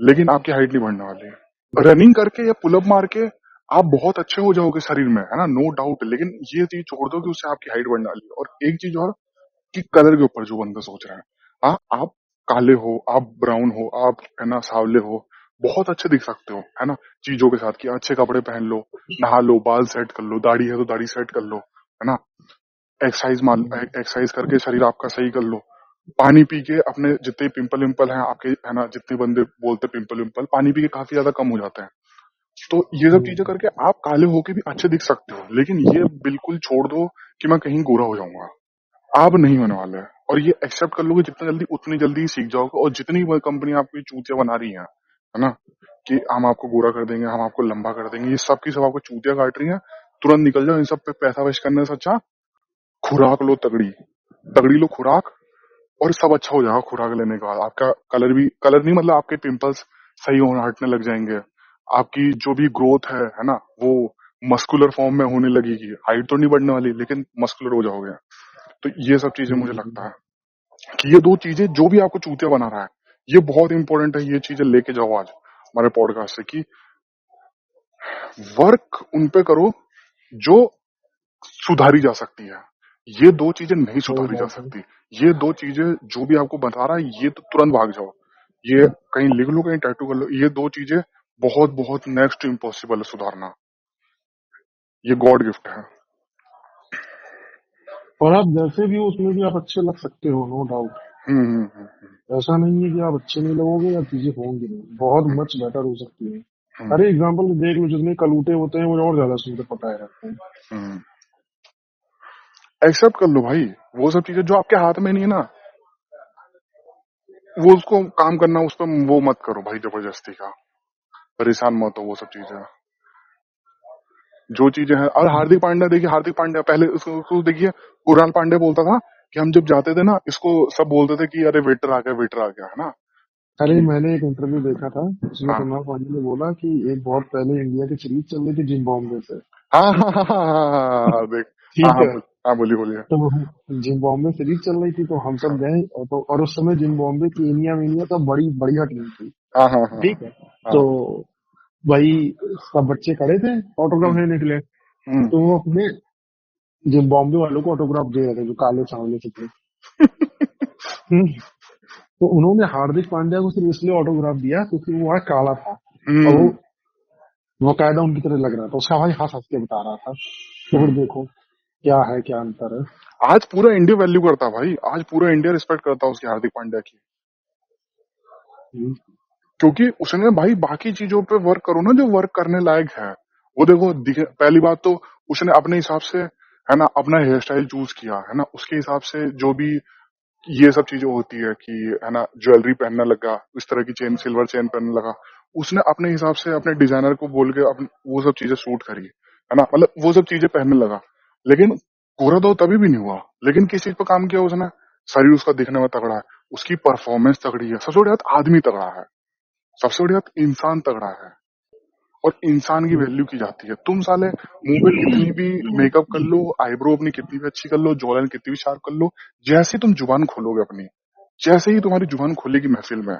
लेकिन आपकी हाइट नहीं बढ़ने वाली है। रनिंग करके या पुलअप मार के आप बहुत अच्छे हो जाओगे शरीर में, है ना, नो डाउट, लेकिन ये चीज छोड़ दो कि उससे आपकी हाइट बढ़ने वाली है। और एक चीज और, कि कलर के ऊपर जो बंदा सोच रहा है, हाँ आप काले हो, आप ब्राउन हो, आप है ना सावले हो, बहुत अच्छे दिख सकते हो, है ना, चीजों के साथ, कि अच्छे कपड़े पहन लो, नहा लो, बाल सेट कर लो, दाढ़ी है तो दाढ़ी सेट कर लो, है ना, एक्सरसाइज करके शरीर आपका सही कर लो, पानी पी के अपने जितने पिंपल विम्पल हैं आपके, है ना, जितने बंदे बोलते पिंपल विम्पल, पानी पी के काफी ज्यादा कम हो जाते हैं। तो ये सब चीजें हम्म, करके आप काले होके भी अच्छे दिख सकते हो, लेकिन ये बिल्कुल छोड़ दो कि मैं कहीं गोरा हो जाऊंगा, आप नहीं होने वाले हैं। और ये एक्सेप्ट कर लोगे जितना जल्दी उतनी जल्दी ही सीख जाओगे। और जितनी कंपनी आपको चूतिया बना रही है ना, कि हम आपको गोरा कर देंगे, हम आपको लंबा कर देंगे, ये सब की सब आपको चूतिया काट रही है, तुरंत निकल जाओ इन सब पे, पैसा वेस्ट करने से अच्छा खुराक लो तगड़ी, तगड़ी लो खुराक, और सब अच्छा हो जाएगा खुराक लेने के बाद। आपका कलर भी, कलर नहीं मतलब आपके पिंपल्स सही होने हटने लग जाएंगे, आपकी जो भी ग्रोथ है ना, वो मस्कुलर फॉर्म में होने लगेगी, हाइट तो नहीं बढ़ने वाली लेकिन मस्कुलर हो जाओगे। तो ये सब चीजें मुझे लगता है कि ये दो चीजें जो भी आपको चूतिया बना रहा है, ये बहुत इंपॉर्टेंट है, ये चीजें लेके जाओ आज हमारे पॉडकास्ट से, कि वर्क उन पे करो जो सुधारी जा सकती है, ये दो चीजें नहीं सही सुधारी जा बात है। सकती। ये दो चीजें जो भी आपको बता रहा है, ये तो तुरंत भाग जाओ, ये कहीं लिख लो, कहीं टैटू कर लो, ये दो चीजें बहुत बहुत नेक्स्ट इम्पॉसिबल है सुधारना, ये गॉड गिफ्ट है। और आप जैसे भी हो उसमें भी आप अच्छे लग सकते हो, नो डाउट। हम्म। ऐसा नहीं है कि आप अच्छे नहीं लगोगे या चीजें होंगी नहीं, बहुत मच बेटर हो सकती है। हम्म अरे एग्जाम्पल देख लो, जितने कलूटे होते हैं वो और ज्यादा सुंदर पटाए रहते हैं। हम्म। एक्सेप्ट कर लो भाई, वो सब चीजें जो आपके हाथ में नहीं है ना, वो उसको काम करना, उस पर वो मत करो भाई जबरदस्ती का, परेशान मत हो वो सब चीजें, जो चीजें हैं। और हार्दिक पांड्या देखिए, हार्दिक पांड्या पहले उसको देखिए, कुणाल पांड्या बोलता था कि हम जब जाते थे ना, इसको सब बोलते थे कि अरे वेटर आ गया, वेटर आ गया, है ना, अरे कि मैंने एक इंटरव्यू देखा था, उसमें हाँ कुणाल पांड्या ने बोला कि एक बहुत पहले इंडिया की सीरीज चल रही थी जिम्बाब्वे से। हाँ हाँ हाँ हाँ हाँ हाँ, हाँ, हाँ, देख, हाँ ठीक हाँ है, हाँ बोलिए बोलिए, तो जिम्बाब्वे सीरीज चल रही थी तो हम सब गए, और उस समय जिम्बाब्वे केनिया वेनिया सब बड़ी बढ़िया टीम थी। हाँ हाँ हाँ ठीक है, हाँ तो वही सब बच्चे खड़े थे ऑटोग्राफ हम्म लेने के लिए, हम्म। तो वो अपने जिम्बाब्वे वालों को ऑटोग्राफ दे रहे थे जो काले सांवले से थे। तो उन्होंने हार्दिक पांड्या को सिर्फ इसलिए ऑटोग्राफ दिया क्योंकि वो वहाँ काला था, और हम्म। वो कायदा उनकी तरह लग रहा था। उसका भाई हंस हंस के बता रहा था, तो फिर देखो क्या है, क्या अंतर है। आज पूरा इंडिया वैल्यू करता है भाई, आज पूरा इंडिया रिस्पेक्ट करता है उसकी, हार्दिक पांड्या की, हम्म, क्योंकि उसने भाई बाकी चीजों पे वर्क करो ना जो वर्क करने लायक है। वो देखो पहली बात तो उसने अपने हिसाब से, है ना, अपना हेयर स्टाइल चूज किया, है ना, उसके हिसाब से जो भी ये सब चीजें होती है कि, है ना, ज्वेलरी पहनने लगा, इस तरह की चेन, सिल्वर चेन पहनने लगा, उसने अपने हिसाब से अपने डिजाइनर को बोल के वो सब चीजें सूट करी, है ना, मतलब वो सब चीजें पहनने लगा। लेकिन गोरा तो तभी भी नहीं हुआ, लेकिन किस चीज पर काम किया उसने? शरीर उसका दिखने में तगड़ा है, उसकी परफॉर्मेंस तगड़ी है, सबसे बड़ी बात आदमी तगड़ा है, सबसे बड़ी बात इंसान तगड़ा है, और इंसान की वैल्यू की जाती है। तुम साले मुंह पे कितनी भी मेकअप कर लो, आईब्रो अपनी कितनी भी अच्छी कर लो, जॉ लाइन कितनी भी शार्प कर लो, जैसे ही तुम जुबान खोलोगे अपनी, जैसे ही तुम्हारी जुबान खुलेगी महफिल में,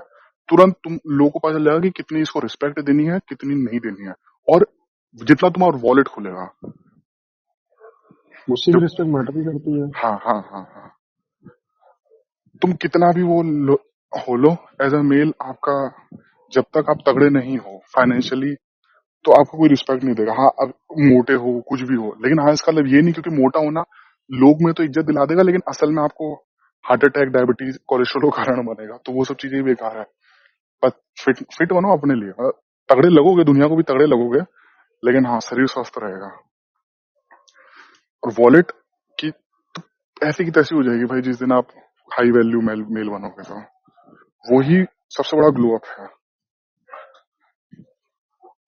तुरंत तुम लोगों को पता चल जाएगा कि कितनी इसको रिस्पेक्ट देनी है, कितनी नहीं देनी है। और जितना तुम्हारा वॉलेट खुलेगा, मुझसे भी जो, रिस्पेक्ट मैटर ही करती है। हाँ हाँ हाँ हाँ, तुम कितना भी वो हो लो एज अ मेल, आपका जब तक आप तगड़े नहीं हो फाइनेंशियली, तो आपको कोई रिस्पेक्ट नहीं देगा। हाँ, अब मोटे हो कुछ भी हो, लेकिन हाँ इसका मतलब ये नहीं क्योंकि मोटा होना लोग में तो इज्जत दिला देगा, लेकिन असल में आपको हार्ट अटैक, डायबिटीज, कोलेस्ट्रॉल का कारण बनेगा, तो वो सब चीजें ही बेकार है। बस फिट फिट बनो अपने लिए, तगड़े लगोगे, दुनिया को भी तगड़े लगोगे, लेकिन हाँ शरीर स्वस्थ रहेगा। और वॉलेट की तो ऐसी की तैसी हो जाएगी भाई जिस दिन आप हाई वैल्यू मेल बनोगे, तो वही सबसे बड़ा ग्लो अप है।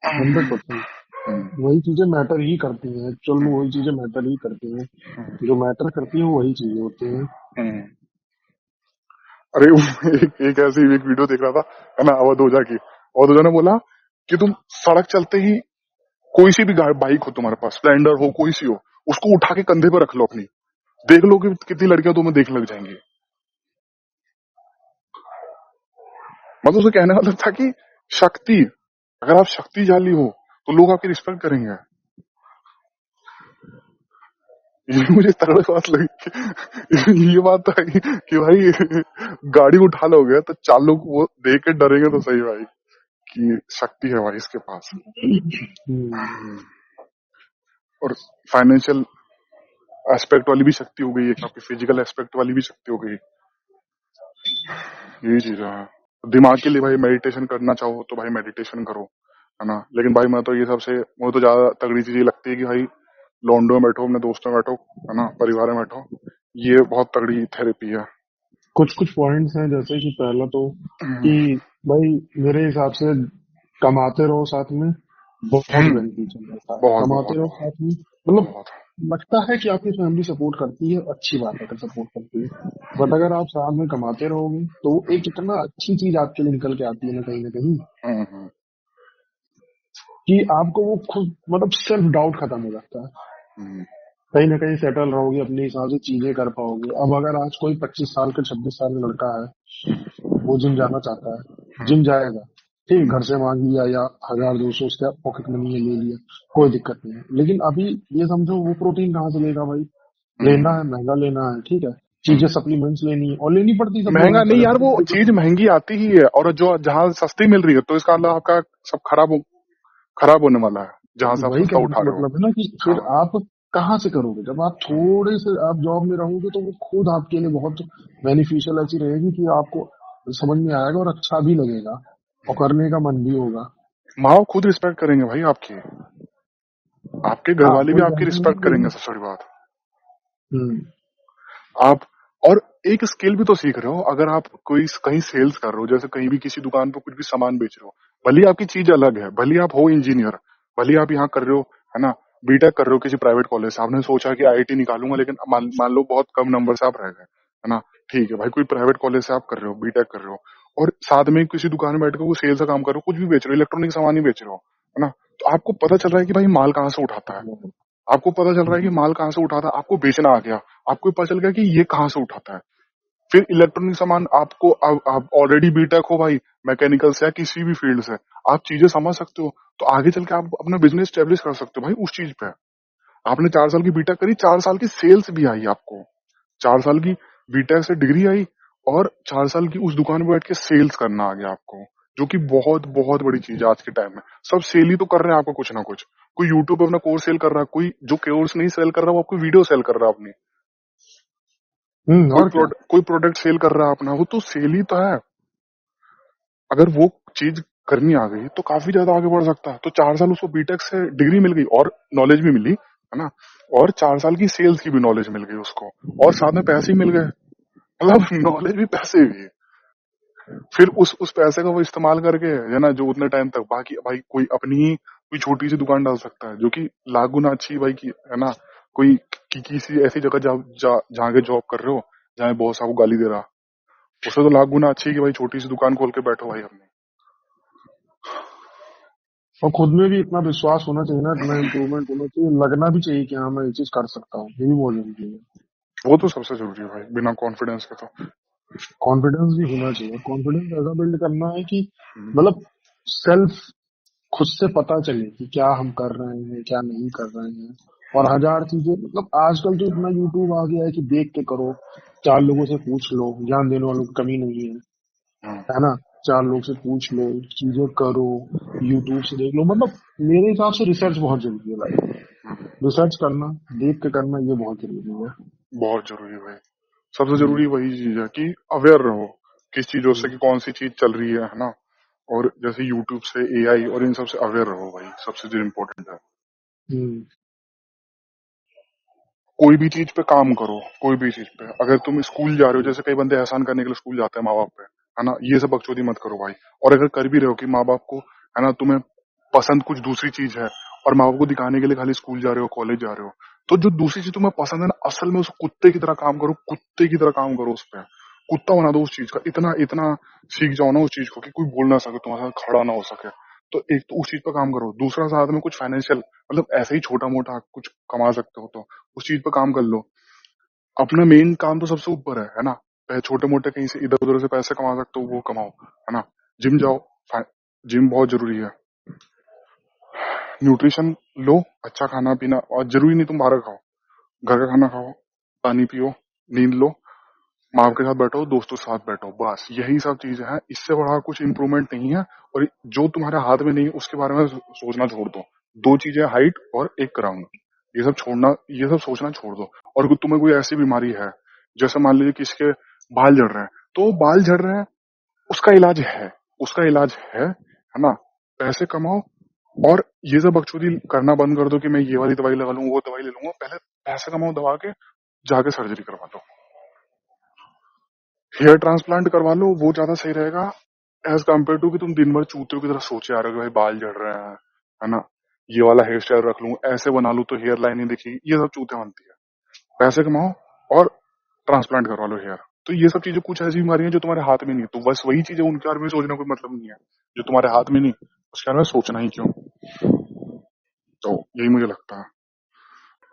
100%। हम्म, वही चीजें मैटर ही करती हैं, एक्चुअल में वही चीजें मैटर ही करती हैं। जो मैटर करती हैं वही चीजें होती हैं। हम्म। अरे वो एक ऐसी एक वीडियो देख रहा था, है ना, अवधोजा की। अवधोजा ने बोला कि तुम सड़क चलते ही कोई सी भी बाइक हो तुम्हारे पास, स्प्लेंडर हो कोई सी हो, उसको उठा के कंधे पर रख लो अपनी, देख लो कि कितनी लड़कियां तुम्हें देख लग जाएंगी। मतलब उसका कहने का मतलब था कि शक्ति, अगर आप शक्तिशाली हो तो लोग आपकी रिस्पेक्ट करेंगे। ये मुझे तगड़ी बात लगी ये बात तो है कि भाई गाड़ी उठा लोगे तो चार लोग वो देख के डरेंगे तो सही भाई, कि शक्ति है भाई इसके पास। हम्म। और फाइनेंशियल एस्पेक्ट वाली भी शक्ति हो गई, एक आपकी फिजिकल एस्पेक्ट वाली भी शक्ति हो गई, यही चीज है। दिमाग के लिए भाई मेडिटेशन करना चाहो तो भाई मेडिटेशन करो, है ना, लेकिन भाई मैं तो ये सबसे, मुझे तो ज्यादा तगड़ी चीज ये लगती है कि भाई लॉन्डो में बैठो, अपने दोस्तों में बैठो, है ना, परिवार में बैठो, ये बहुत तगड़ी थेरेपी है। कुछ कुछ पॉइंट्स हैं, जैसे कि पहला तो कि भाई मेरे हिसाब से कमाते रहो साथ में, बहुत हम्म, बेनिफिशियल रहता है। बहुत कमाते बहुत रहो बहुत साथ में, मतलब बहुत। लगता है कि आपकी फैमिली सपोर्ट करती है, अच्छी बात है अगर सपोर्ट करती है। बट अगर आप साथ में कमाते रहोगे तो वो एक इतना अच्छी चीज आपके लिए निकल के आती है ना कहीं हम्म। कि आपको वो खुद मतलब सेल्फ डाउट खत्म हो जाता है। हम्म, कहीं ना कहीं सेटल रहोगे, अपने हिसाब से चीजें कर पाओगे। अब अगर आज कोई 25 साल का 26 साल का लड़का है, वो जिम जाना चाहता है, जिम जाएगा, ठीक है, घर से मांग लिया या 1,000 200 उसका पॉकेट मनी है ले लिया, कोई दिक्कत नहीं है। लेकिन अभी ये समझो वो प्रोटीन कहाँ से लेगा भाई? लेना हम्म, है, महंगा लेना है, ठीक है, चीजें हम्म। सप्लीमेंट्स लेनी है, और लेनी पड़ती महंगा सप्लीमेंट्स नहीं अगर यार, वो नहीं चीज महंगी आती ही है, और जो जहां सस्ती मिल रही है तो इसका मतलब आपका सब खराब होने वाला है, जहां से आप वही सस्ता कहने उठा का रहे हो। मतलब है ना कि फिर हाँ। आप कहाँ से करोगे? जब आप थोड़े से आप जॉब में रहोगे तो वो खुद आपके लिए बहुत बेनिफिशियल ऐसी रहेगी कि आपको समझ में आएगा और अच्छा भी लगेगा और करने का मन भी होगा। माँ बाप खुद रिस्पेक्ट करेंगे भाई आपकी, आपके घर हाँ, वाले भी कोई आपकी जानता नहीं रिस्पेक्ट करेंगे, लेकिन। सबसे बड़ी बात। हम्म। आप और एक स्किल भी तो सीख रहे हो, अगर आप कोई कहीं सेल्स कर रहे हो, जैसे कहीं भी किसी दुकान पर कुछ भी सामान बेच रहे हो, भले ही आपकी चीज अलग है, भले ही आप हो इंजीनियर, भले ही आप यहाँ कर रहे हो, है ना, बीटेक कर रहे हो किसी प्राइवेट कॉलेज से, आपने सोचा कि आईआईटी निकालूंगा, लेकिन मान लो बहुत कम नंबर से आप रह गए, है ना, ठीक है भाई, कोई प्राइवेट कॉलेज से आप कर रहे हो, बीटेक कर रहे हो, और साथ में किसी दुकान में बैठ कर वो सेल्स का काम कर रहे हो, कुछ भी बेच रहे हो, इलेक्ट्रॉनिक सामान ही बेच रहे हो, है ना, तो आपको पता चल रहा है कि भाई माल कहाँ से उठाता है, आपको पता चल रहा है कि माल कहाँ से उठाता है, आपको बेचना आ गया, आपको पता चल गया कि ये कहाँ से उठाता है। फिर इलेक्ट्रॉनिक सामान आपको, आप ऑलरेडी बीटेक हो भाई, मैकेनिकल से या किसी भी फील्ड से, आप चीजें समझ सकते हो, तो आगे चल के आप अपना बिजनेस स्टेब्लिश कर सकते हो भाई उस चीज पे। आपने 4 साल की बीटेक करी, 4 साल की सेल्स भी आई आपको, 4 साल की बीटेक से डिग्री आई, और 4 साल की उस दुकान पे बैठ के सेल्स करना आ गया आपको, जो कि बहुत बहुत बड़ी चीज है आज के टाइम में। सब सेल ही तो कर रहे हैं आपको कुछ ना कुछ, कोई यूट्यूब पे अपना कोर्स सेल कर रहा है, कोई जो कोर्स नहीं सेल कर रहा है वो आपको वीडियो सेल कर रहा है अपनी, और क्या। कोई प्रोडक्ट सेल कर रहा है अपना, वो तो सेल ही तो है। अगर वो चीज करनी आ गई तो काफी ज्यादा आगे बढ़ सकता है। तो 4 साल उसको बीटेक से डिग्री मिल गई और नॉलेज भी मिली, है ना, और 4 साल की सेल्स की भी नॉलेज मिल गई उसको, और साथ में पैसे ही मिल गए, मतलब नॉलेज भी पैसे भी। फिर उस पैसे का वो इस्तेमाल करके, है ना, जो उतने टाइम तक बाकी भाई कोई अपनी ही कोई छोटी सी दुकान डाल सकता है जो कि लाख गुना अच्छी भाई की है ना। कोई किसी ऐसी जगह जहाँ के जॉब कर रहे हो, जहाँ बॉस आपको गाली दे रहा, उससे तो लाख गुना अच्छी है कि भाई छोटी सी दुकान खोल के बैठो भाई अपनी। और खुद में भी इतना विश्वास होना चाहिए ना, इतना इम्प्रूवमेंट होना चाहिए, लगना भी चाहिए कि हाँ मैं ये चीज कर सकता हूँ, ये भी बहुत जरूरी है। वो तो सबसे जरूरी है भाई, बिना कॉन्फिडेंस के तो। कॉन्फिडेंस भी होना चाहिए, कॉन्फिडेंस ऐसा बिल्ड करना है कि हम्म, मतलब सेल्फ, खुद से पता चले कि क्या हम कर रहे हैं क्या नहीं कर रहे हैं। और हजार चीजें, मतलब आजकल तो इतना यूट्यूब आ गया है कि देख के करो, चार लोगों से पूछ लो, ज्ञान देने वालों की कमी नहीं हम्म, है ना। चार लोग से पूछ लो, चीजें करो, यूट्यूब से देख लो, मतलब मेरे हिसाब से रिसर्च बहुत जरूरी है लाइफ में। हम्म, रिसर्च करना, देख के करना, ये बहुत जरूरी है। बहुत जरूरी है भाई। सबसे हम्म, जरूरी वही चीज है कि अवेयर रहो किस चीजों से, हम्म, कि कौन सी चीज चल रही है ना। और जैसे यूट्यूब से, एआई और इन सब से अवेयर रहो भाई, सबसे जो इम्पोर्टेंट है। हम्म, कोई भी चीज पे काम करो, कोई भी चीज पे। अगर तुम स्कूल जा रहे हो, जैसे कई बंदे एहसान करने के लिए स्कूल जाते हैं माँ बाप पे, है ना, ये सब बकचोदी मत करो भाई। और अगर कर भी रहे हो कि माँ बाप को, है ना, तुम्हें पसंद कुछ दूसरी चीज है और माँ बाप को दिखाने के लिए खाली स्कूल जा रहे हो, कॉलेज जा रहे हो, तो जो दूसरी चीज तुम्हें पसंद है ना, असल में उस कुत्ते की तरह काम करो, कुत्ते की तरह काम करो उस पर। कुत्ता बना दो उस चीज का, इतना इतना सीख जाओ ना उस चीज को कि कोई बोल ना सके, तुम्हारे साथ खड़ा ना हो सके। तो एक तो उस चीज पर काम करो, दूसरा साथ में कुछ फाइनेंशियल, मतलब ऐसे ही छोटा मोटा कुछ कमा सकते हो तो उस चीज पर काम कर लो। अपना मेन काम तो सबसे ऊपर है ना। छोटे मोटे कहीं से इधर उधर से पैसे कमा सकते हो वो कमाओ, है ना। जिम जाओ, जिम बहुत जरूरी है। न्यूट्रिशन लो, अच्छा खाना पीना, और जरूरी नहीं तुम बाहर का खाओ, घर का खाना खाओ, पानी पियो, नींद लो, माँ बाप के साथ बैठो, दोस्तों के साथ बैठो, बस यही सब चीजें हैं। इससे बड़ा कुछ इंप्रूवमेंट नहीं है। और जो तुम्हारे हाथ में नहीं है उसके बारे में सोचना छोड़ दो। दो चीजें, हाइट और एक ग्राउंड, ये सब छोड़ना, ये सब सोचना छोड़ दो। और अगर तुम्हें कोई ऐसी बीमारी है, जैसे मान लीजिए किसी के बाल झड़ रहे हैं, तो बाल झड़ रहे हैं, उसका इलाज है, उसका इलाज है ना। पैसे कमाओ, और ये सब बकचोदी करना बंद कर दो कि मैं ये वाली दवाई लगा लूंगा, वो दवाई ले लूंगा। पहले पैसे कमाओ, दवा के जाके सर्जरी करवा लो, हेयर ट्रांसप्लांट करवा लो, वो ज्यादा सही रहेगा एज कम्पेयर टू कि तुम दिन भर चूतियों की तरह सोचे आ रहे हो कि भाई बाल झड़ रहे हैं, है ना, ये वाला हेयर स्टाइल रख लूं, ऐसे बना लूं तो हेयर लाइन नहीं दिखेगी, ये सब चूतिया बनती है। पैसे कमाओ और ट्रांसप्लांट करवा लो हेयर। तो ये सब चीजें कुछ ऐसी बीमारियां जो तुम्हारे हाथ में नहीं है, तो बस वही चीजें उनके बारे में सोचने का कोई मतलब नहीं है। जो तुम्हारे हाथ में नहीं, उसके बारे में सोचना ही क्यों। तो यही मुझे लगता है।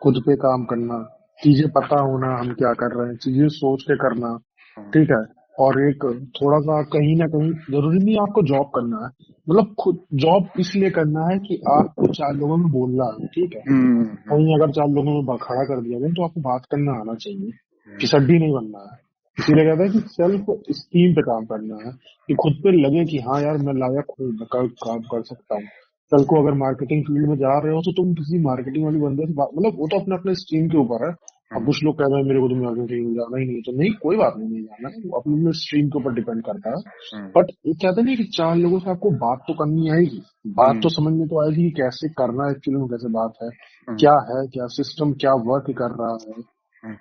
खुद पे काम करना, चीजें पता होना हम क्या कर रहे हैं, चीजें सोच के करना, हम्म, ठीक है। और एक थोड़ा सा कहीं ना कहीं, जरूरी नहीं आपको जॉब करना है, मतलब खुद जॉब इसलिए करना है कि आपको चार लोगों में बोलना है, ठीक है। हम्म, कहीं अगर चार लोगों में खड़ा कर दिया गया तो आपको बात करना आना चाहिए, हम्म, फिसड्डी नहीं बनना है। इसीलिए कहता है कि सेल्फ स्टीम पे काम करना है, कि खुद पे लगे कि हाँ यार मैं लायक हूँ, मैं काम कर सकता हूँ। कल को अगर मार्केटिंग फील्ड में जा रहे हो तो तुम किसी मार्केटिंग वाली बंदे से मतलब वो तो अपने अपने स्ट्रीम के ऊपर है। अब हम्म, कुछ लोग कह रहे हैं मेरे को तो मार्केटिंग में जाना ही नहीं है, तो नहीं, कोई बात नहीं, नहीं जाना है, वो अपने स्ट्रीम के ऊपर डिपेंड करता है। हम्म, बट ये कहते नहीं कि चार लोगों से आपको बात तो करनी आएगी, बात हम्म, तो समझ में तो आएगी कि कैसे करना है, एक्चुअली में कैसे बात है, हम्म, क्या है, क्या सिस्टम क्या वर्क कर रहा है, हम्म,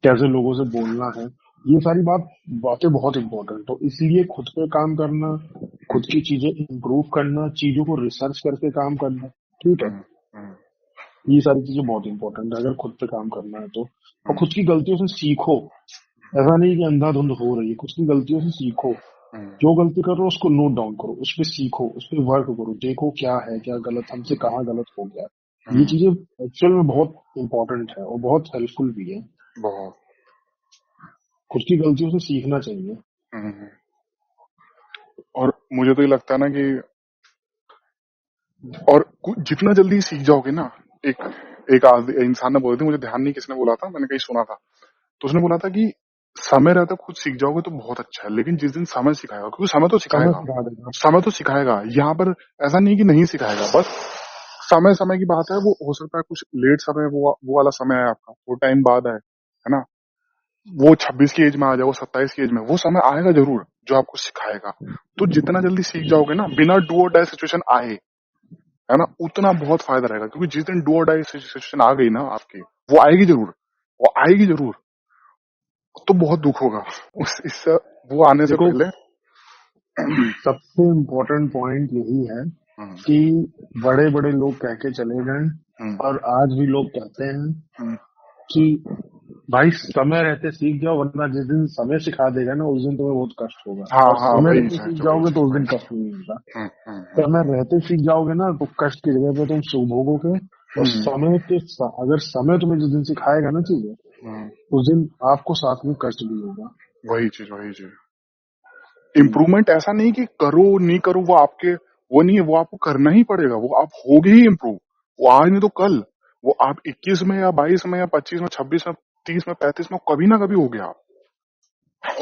कैसे लोगों से बोलना है। ये सारी बातें बहुत इंपॉर्टेंट, तो इसलिए खुद पे काम करना, हम्म, खुद की चीजें इंप्रूव करना, चीजों को रिसर्च करके काम करना, ठीक है। हम्म, हम्म, ये सारी चीजें बहुत इंपॉर्टेंट है अगर खुद पे काम करना है तो। और हम्म, खुद की गलतियों से सीखो, ऐसा नहीं कि अंधाधुंध हो रही है, खुद की गलतियों से सीखो। हम्म, जो गलती कर रहे हो उसको नोट डाउन करो, उस पर सीखो, उस पर वर्क करो, देखो क्या है, क्या गलत, हमसे कहाँ गलत हो गया। ये हम्म, चीजें एक्चुअल में बहुत इंपॉर्टेंट है और बहुत हेल्पफुल भी है। बहुत। खुद की गलतियों से सीखना चाहिए। हम्म, और मुझे तो ये लगता है ना कि, और जितना जल्दी सीख जाओगे ना, एक एक इंसान ने बोला था, मुझे ध्यान नहीं किसने बोला था, मैंने कहीं सुना था, तो उसने बोला था कि समय रहता खुद सीख जाओगे तो बहुत अच्छा है, लेकिन जिस दिन समय सिखाएगा, क्योंकि समय तो समय सिखाएगा, सिखा देगा। समय तो सिखाएगा यहाँ पर। ऐसा नहीं कि नहीं सिखाएगा, बस समय समय की बात है। वो हो सकता है कुछ लेट समय, वो वाला समय है आपका, वो टाइम बाद है ना। वो 26 की एज में आ जाए, वो 27 की एज में, वो समय आएगा जरूर जो आपको सिखाएगा। तो जितना जल्दी सीख जाओगे ना, बिना डू और डाई सिचुएशन आए, है ना, उतना बहुत फायदा रहेगा। क्योंकि जिस दिन डू और डाई सिचुएशन आ गई ना आपकी, वो आएगी जरूर, वो आएगी जरूर, तो बहुत दुख होगा इससे, वो आने से देखो, पहले। सबसे इम्पोर्टेंट पॉइंट यही है हम्म, कि बड़े बड़े लोग कह के चले गए हम्म, और आज भी लोग कहते हैं हम्म। कि भाई समय रहते सीख जाओ, वरना जिस दिन समय सिखा देगा ना उस दिन तुम्हें बहुत कष्ट होगा, हाँ और हाँ, समय वही रहते चीज सीख वही जाओगे चीज तो उस वही दिन चीज। कष्ट नहीं मिलता। हम्म, हम्म, समय रहते सीख जाओगे ना तो कष्ट की जगह पे तुम सुख भोगोगे, और हम्म, अगर समय तुम्हें जिस दिन सिखाएगा ना चीजें, हम्म। उस दिन आपको साथ में कष्ट भी होगा। वही चीज वही चीज। हम्म, इम्प्रूवमेंट ऐसा नहीं कि करो नहीं करो, वो आपके वो नहीं है, वो आपको करना ही पड़ेगा, वो आप होगे ही इम्प्रूव। वो आज नहीं तो कल, वो आप 21 में या 22 में या 25 में 26 में 30 में 35 में कभी ना कभी हो गया।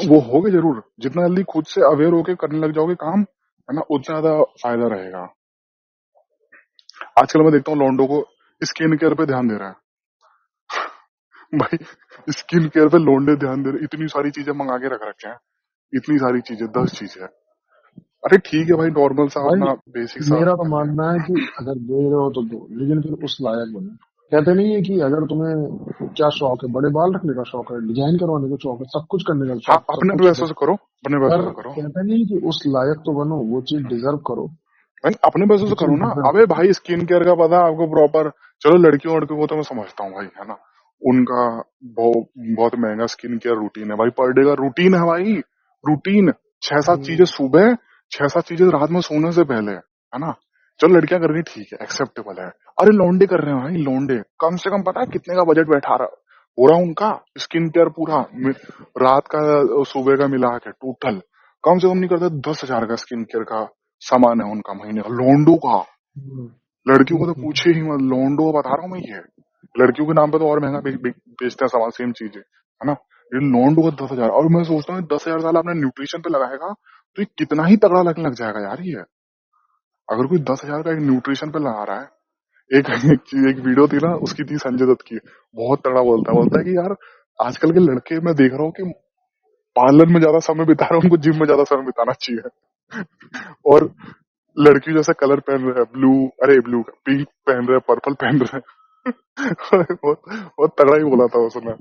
वो होगे जरूर। जितना जल्दी खुद से अवेयर होके करने लग जाओगे काम, है ना, उतना ज्यादा फायदा रहेगा। आजकल मैं देखता हूँ लॉन्डो को स्किन केयर पे ध्यान दे रहा है भाई। स्किन केयर पे लौंडे ध्यान दे रहे, इतनी सारी चीजें मंगा के रख रखे हैं, इतनी सारी चीजें, 10 चीजें। अरे ठीक है भाई, नॉर्मल सा भाई अपना बेसिक सा मेरा तो कर लिया। मानना है कि अगर दे रहे हो तो दो, लेकिन फिर उस लायक बनो। कहते नहीं है कि अगर तुम्हें क्या शौक है, बड़े बाल रखने का शौक है, डिजाइन करवाने का शौक है, सब कुछ करने का हाँ, शौक, सब अपने कुछ पैसों करो, से करो, अपने पैसों पर से करो कहते नहीं कि उस लायक तो बनो, वो चीज डिजर्व करो, भाई, अपने पैसों वो से चीज करो ना। डिजर्व अबे करो। भाई, स्किन केयर का पता है आपको प्रॉपर। चलो लड़कियों लड़कियों को तो मैं समझता हूँ भाई, है ना, उनका बहुत बहुत महंगा स्किन केयर रूटीन है भाई, पर डे का रूटीन है भाई। रूटीन 6-7 चीजें हम्म, सुबह, 6-7 चीजें रात में सोने से पहले, है ना। चलो लड़कियां कर रही ठीक है, एक्सेप्टेबल है। अरे लौंडे कर रहे हैं भाई, लौंडे कम से कम पता है कितने का बजट बैठा रहा हो रहा उनका, स्किन केयर पूरा रात का सुबह का मिला के टोटल कम से कम नहीं करता 10,000 का स्किन केयर का सामान है उनका महीने का, लोंडो का। हम्म, लड़कियों को तो हम्म, पूछे ही मत, लोंडो का बता रहा हूँ मैं ये। लड़कियों के नाम पे तो और महंगा बेचते हैं सामान, सेम चीजें, है ना। ये लोंडो का 10,000, और मैं सोचता हूँ 10,000 साल आपने न्यूट्रिशन पे लगाएगा तो ये कितना ही तगड़ा लगने लग जाएगा यार ये। अगर कोई 10,000 का एक न्यूट्रिशन पे लगा रहा है, एक वीडियो थी ना उसकी, थी संजय दत्त की, बहुत तगड़ा बोलता है कि यार आजकल के लड़के मैं देख रहा हूँ कि पार्लर में ज्यादा समय बिता रहे हैं, उनको जिम में ज्यादा समय बिताना चाहिए। और लड़की जैसा कलर पहन रहे हैं, ब्लू, अरे ब्लू पिंक पहन रहे हैं, पर्पल पहन रहे हैं। बहुत बहुत तगड़ा ही बोला था उसने,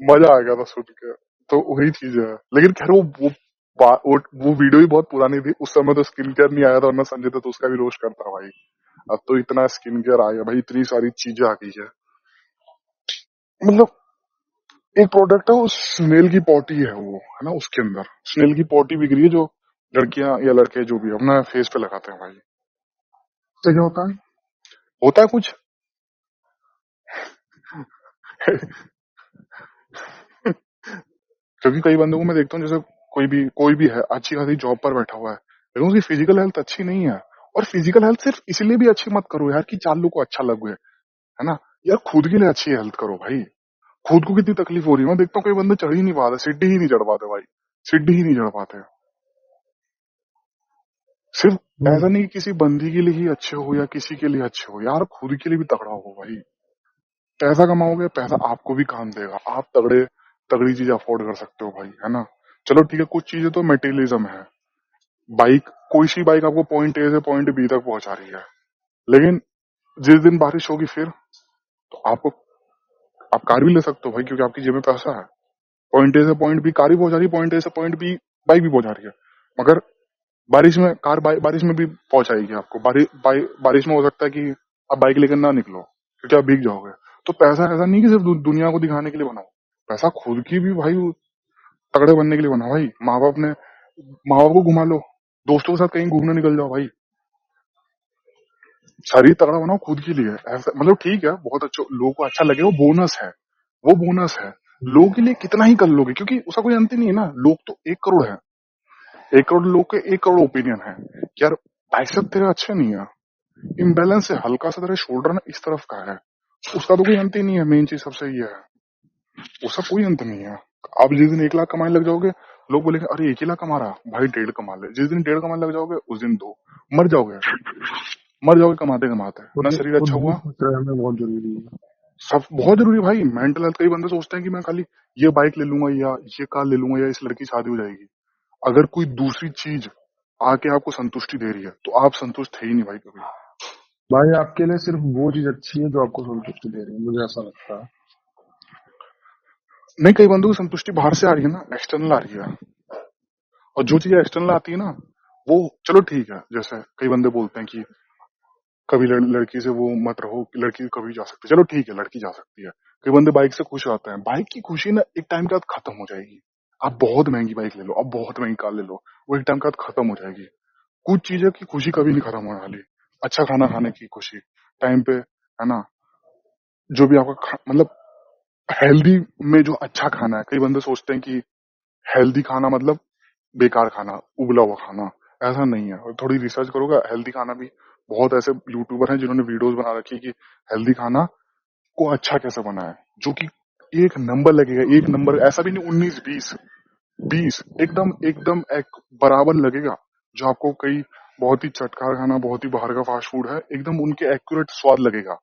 मजा आ गया था सुन के। तो वही चीज है, लेकिन खैर वो वीडियो ही बहुत पुरानी थी, उस समय तो स्किन केयर नहीं आया था, वरना संजय दत्त उसका भी रोस्ट करता भाई। अब तो इतना स्किन केयर आ गया भाई, इतनी सारी चीजें आ गई है, मतलब एक प्रोडक्ट है वो, स्नेल की पॉटी है वो, है ना, उसके अंदर स्नेल की पॉटी बिक रही है, जो लड़कियां या लड़के जो भी अपना फेस पे लगाते हैं भाई। तो क्या होता है? होता है कुछ। क्योंकि कई बंदों को मैं देखता हूँ, जैसे कोई भी है अच्छी खासी जॉब पर बैठा हुआ है, लेकिन उसकी फिजिकल हेल्थ अच्छी नहीं है। और फिजिकल हेल्थ सिर्फ इसलिए भी अच्छी मत करो यार कि 4 लोग को अच्छा लगे, है ना। यार खुद के लिए अच्छी हेल्थ करो भाई। खुद को कितनी तकलीफ हो रही है, मैं देखता हूँ कई बंदे चढ़ ही नहीं पाते, सीढ़ी ही नहीं चढ़ पाते भाई, सीढ़ी ही नहीं चढ़ पाते। सिर्फ हम्म, ऐसा नहीं कि किसी बंदी के लिए ही अच्छे हो या किसी के लिए अच्छे हो, यार खुद के लिए भी तगड़ा हो भाई। पैसा कमाओगे, पैसा आपको भी काम देगा, आप तगड़ी चीज अफोर्ड कर सकते हो भाई, है ना। चलो ठीक है, कुछ चीजें तो मेटेरियलिज्म है। बाइक, कोई सी बाइक आपको पॉइंट ए से पॉइंट बी तक पहुंचा रही है, लेकिन जिस दिन बारिश होगी फिर, तो आप कार भी ले सकते हो भाई, क्योंकि आपकी जेब में पैसा है। पॉइंट ए से पॉइंट बी कार भी पहुंचा रही है, पॉइंट ए से पॉइंट बी बाइक भी पहुंचा रही है। मगर बारिश में कार बारिश में भी पहुंचाएगी आपको, बारिश में हो सकता है कि आप बाइक लेकर ना निकलो क्योंकि आप भीग जाओगे। तो पैसा ऐसा नहीं कि सिर्फ दुनिया को दिखाने के लिए बनाओ, पैसा खुद की भी भाई तगड़े बनने के लिए बनाओ भाई। माँ बाप को घुमा लो, दोस्तों के साथ कहीं घूमने निकल जाओ भाई। शरीर तगड़ा बनाओ खुद के लिए, ऐसा मतलब ठीक है, बहुत अच्छा, लोगों को अच्छा लगे वो बोनस है, वो बोनस है। हम्म, लोगों के लिए कितना ही कर लोगे, क्योंकि उसका कोई अंत ही नहीं है ना। लोग तो 1 करोड़ है, 1 करोड़ लोग के 1 करोड़ ओपिनियन है। यार बाइसेप तेरे अच्छे नहीं है, इम्बेलेंस है, हल्का सा तेरा शोल्डर ना इस तरफ का है, उसका तो कोई अंत ही नहीं है। मेन चीज सबसे ये है, उसका कोई अंत नहीं है। आप जिस दिन 1 लाख कमाने लग जाओगे, लोग बोलेंगे अरे 1 ही लाख कमा रहा, भाई 1.5 कमा ले। जिस दिन 1.5 कमाने लग जाओगे उस दिन 2, मर जाओगे, मर जाओगे कमाते कमाते। ना शरीर खुद अच्छा भी हुआ। खुश रहना बहुत जरूरी है। सब बहुत जरूरी है भाई, मेंटल हेल्थ। कई बंदे सोचते हैं कि मैं खाली ये बाइक ले लूंगा या ये कार ले लूंगा या इस लड़की की शादी हो जाएगी। अगर कोई दूसरी चीज आके आपको संतुष्टि दे रही है तो आप संतुष्ट है ही नहीं भाई कभी। भाई आपके लिए सिर्फ वो चीज अच्छी है जो आपको संतुष्टि दे रही है, मुझे ऐसा लगता है। नहीं, कई बंदों की संतुष्टि बाहर से आ रही है ना, एक्सटर्नल आ रही है। और जो चीज एक्सटर्नल आती है ना, वो चलो ठीक है, जैसे कई बंदे बोलते हैं कि कभी लड़की से वो मत रहो, लड़की कभी जा सकती है, चलो ठीक है लड़की जा सकती है। कई बंदे बाइक से खुश रहते हैं, बाइक की खुशी ना एक टाइम के बाद खत्म हो जाएगी। आप बहुत महंगी बाइक ले लो, आप बहुत महंगी कार ले लो, वो एक टाइम के बाद खत्म हो जाएगी। कुछ चीजें की खुशी कभी नहीं खत्म होने वाली। अच्छा खाना खाने की खुशी टाइम पे, है ना, जो भी आपका मतलब हेल्दी में जो अच्छा खाना है, कई बंदे सोचते हैं कि हेल्दी खाना मतलब बेकार खाना, उबला हुआ खाना। ऐसा नहीं है, और थोड़ी रिसर्च करोगे हेल्दी खाना भी, बहुत ऐसे यूट्यूबर हैं जिन्होंने वीडियोस बना रखी है कि हेल्दी खाना को अच्छा कैसे बनाए, जो कि एक नंबर लगेगा, एक नंबर, ऐसा भी नहीं 19 20 20, एकदम एकदम एक बराबर लगेगा। जो आपको कई बहुत ही चटकार खाना, बहुत ही बाहर का फास्ट फूड है, एकदम उनके एक्यूरेट स्वाद लगेगा,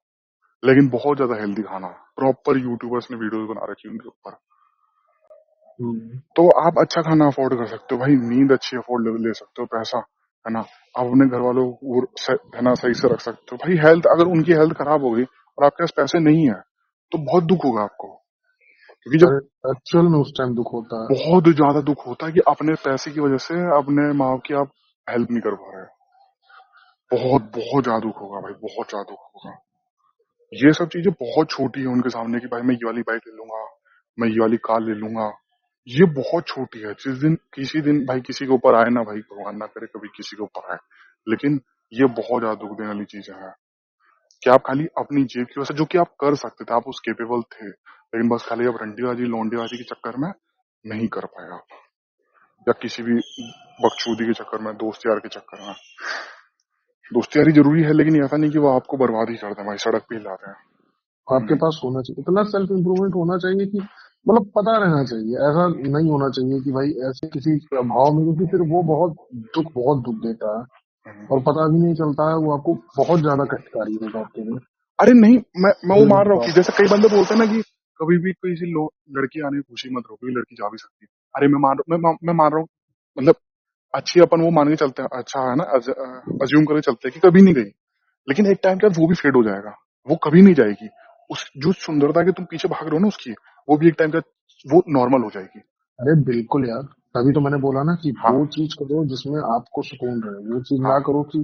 लेकिन बहुत ज्यादा हेल्दी खाना, प्रॉपर यूट्यूबर्स ने वीडियोस बना रखी है उनके ऊपर। हम्म। तो आप अच्छा खाना अफोर्ड कर सकते हो भाई, नींद अच्छी अफोर्ड ले सकते हो, पैसा, है ना, आप अपने घर वालों को है ना सही से रख सकते हो भाई। हेल्थ, अगर उनकी हेल्थ खराब हो गई और आपके पास पैसे नहीं है, तो बहुत दुख होगा आपको, क्योंकि जब अरे एक्चुअल में उस टाइम दुख होता है। बहुत ज्यादा दुख होता है कि अपने पैसे की वजह से अपने माँ की आप हेल्प नहीं कर पा रहे। बहुत बहुत ज्यादा दुख होगा भाई, बहुत ज्यादा दुख होगा। ये सब चीजें बहुत छोटी है उनके सामने, कि भाई मैं ये वाली बाइक ले लूंगा, मैं ये वाली कार ले लूंगा, ये बहुत छोटी है। जिस दिन किसी दिन भाई किसी के ऊपर आए ना, भाई भगवान ना करे कभी किसी के ऊपर आए, लेकिन ये बहुत ज्यादा दुख देने वाली चीजें हैं कि आप खाली अपनी जेब की वजह से, जो कि आप कर सकते थे, आप उस केपेबल थे, लेकिन बस खाली आप रंडीबाजी लौंडेबाजी के चक्कर में नहीं कर पाए आप, या किसी भी बकचोदी के चक्कर में, दोस्त यार के चक्कर में। दोस्ती यारी जरूरी है, लेकिन ऐसा नहीं कि वो आपको बर्बाद ही कर दे भाई, सड़क पे ही ला रहे हैं। आपके पास होना चाहिए, इतना सेल्फ इम्प्रूवमेंट होना चाहिए कि मतलब पता रहना चाहिए। ऐसा नहीं होना चाहिए कि भाई ऐसे किसी भाव में, क्योंकि फिर वो बहुत दुख देता है हम्म। और पता भी नहीं चलता है, वो आपको बहुत ज्यादा कष्टकारी होगा आपके लिए। अरे नहीं, मैं वो ये मान रहा हूँ कि बात। जैसे कई बंदे बोलते हैं ना कि कभी भी किसी लड़की आने की खुशी मत रोको, लड़की जा भी सकती है। अरे मैं मान रहा हूँ, मतलब अच्छी अपन वो मान के चलते हैं, अच्छा है ना, अज्यूम करके चलते हैं कि कभी नहीं गई, लेकिन एक टाइम के बाद वो भी फेड हो जाएगा, वो कभी नहीं जाएगी। उस जो सुंदरता के तुम पीछे भाग रहे हो ना उसकी, वो भी एक टाइम के बाद वो नॉर्मल हो जाएगी। अरे बिल्कुल यार, तभी तो मैंने बोला ना कि हाँ वो चीज करो जिसमें आपको सुकून रहे, वो चीज ना हाँ। करो कि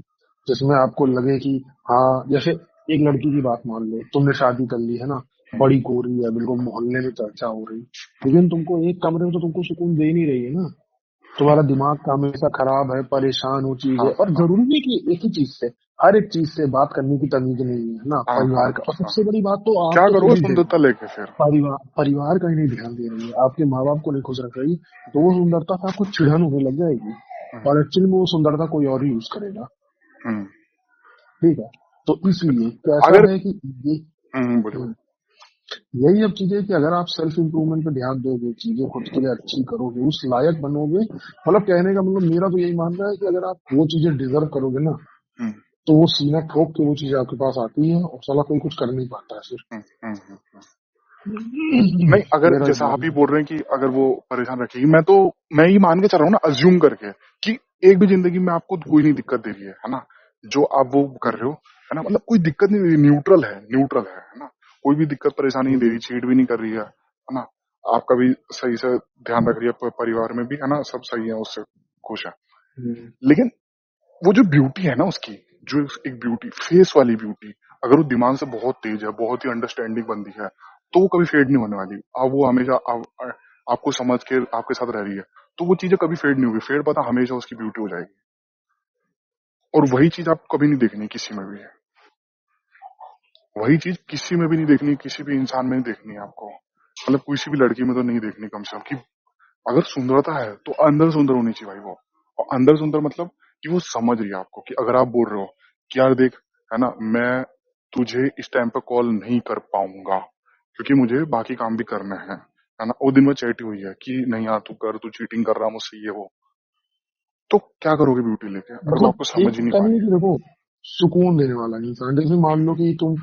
जिसमें आपको लगे कि हाँ, जैसे एक लड़की की बात मान लो, तुमने शादी कर ली है ना, हम्म, बड़ी गोरी है, बिल्कुल मोहल्ले में चर्चा हो रही, लेकिन तुमको एक कमरे में तो तुमको सुकून दे नहीं रही है ना। तुम्हारा दिमाग का हमेशा खराब है, परेशान हो चीज हाँ है, और हाँ जरूरी नहीं कि एक ही चीज से, हर एक चीज से बात करने की तमीज नहीं है ना हाँ हाँ परिवार का। और हाँ। सबसे बड़ी बात तो आप क्या तो करोगे खुद ही देखो, सुंदरता लेके फिर। परिवार का ही नहीं ध्यान दे रही है, आपके माँ बाप को नहीं खुश रख रही, तो वो सुंदरता से आपको चिढ़न होने लग जाएगी, हम्म और एक्चुअली में वो सुंदरता कोई और ही यूज करेगा। हम्म। ठीक है, तो इसलिए कैसा अगर है कि ये बोलो बोलो। हम्म, यही अब चीजें कि अगर आप सेल्फ इंप्रूवमेंट पे ध्यान दोगे, चीजें खुद के लिए अच्छी करोगे, उस लायक बनोगे, मतलब कहने का मतलब मेरा तो यही मानना है कि अगर आप वो चीजें डिजर्व करोगे ना, हम्म तो वो सीना ठोक के वो चीजें आपके पास आती है, और साला कोई कुछ कर नहीं पाता है फिर। हम्म हम्म हम्म। नहीं, अगर मेरा ये जैसा आप ही मानना बोल रहे हैं कि अगर वो परेशान रखेगी, मैं ही मान के चल रहा हूँ ना, अज्यूम करके कि एक भी जिंदगी में आपको कोई नहीं दिक्कत दे रही है ना, जो आप वो कर रहे हो, है ना, मतलब कोई दिक्कत नहीं दे रही, न्यूट्रल है, न्यूट्रल है ना, कोई भी दिक्कत परेशानी नहीं दे है। रही, चीट भी नहीं कर रही है ना, आपका भी सही से ध्यान रख रही है, परिवार में भी है ना, सब सही है, उससे खुश है। हम्म। लेकिन वो जो ब्यूटी है ना उसकी, जो एक ब्यूटी, फेस वाली ब्यूटी, अगर वो दिमाग से बहुत तेज है, बहुत ही अंडरस्टैंडिंग बंदी है, तो वो कभी फेड नहीं होने वाली। अब वो हमेशा आपको समझ के आपके साथ रह रही है, तो वो चीजें कभी फेड नहीं होगी, फेड पता हमेशा उसकी ब्यूटी हो जाएगी। और वही चीज आपको कभी नहीं देखनी किसी में भी है, वही चीज किसी में भी नहीं देखनी, किसी भी इंसान में नहीं देखनी है आपको, मतलब किसी भी लड़की में तो नहीं देखनी कम से कम, कि अगर सुंदरता है तो अंदर सुंदर होनी चाहिए भाई वो। और अंदर सुंदर मतलब कि वो समझ रही है आपको, कि अगर आप बोल रहे हो कि यार देख, है ना, मैं तुझे इस टाइम पे कॉल नहीं कर पाऊंगा क्योंकि मुझे बाकी काम भी करने हैं, है ना, वो दिन में चैटी हुई है कि नहीं यार तू कर, तू चीटिंग कर रहा मुझसे, ये वो, तो क्या करोगे ब्यूटी लेके अगर वो मतलब आपको समझ एक ही नहीं होता पा नहीं रही है है। कि देखो, सुकून देने वाला इंसान, जैसे मान लो कि तुम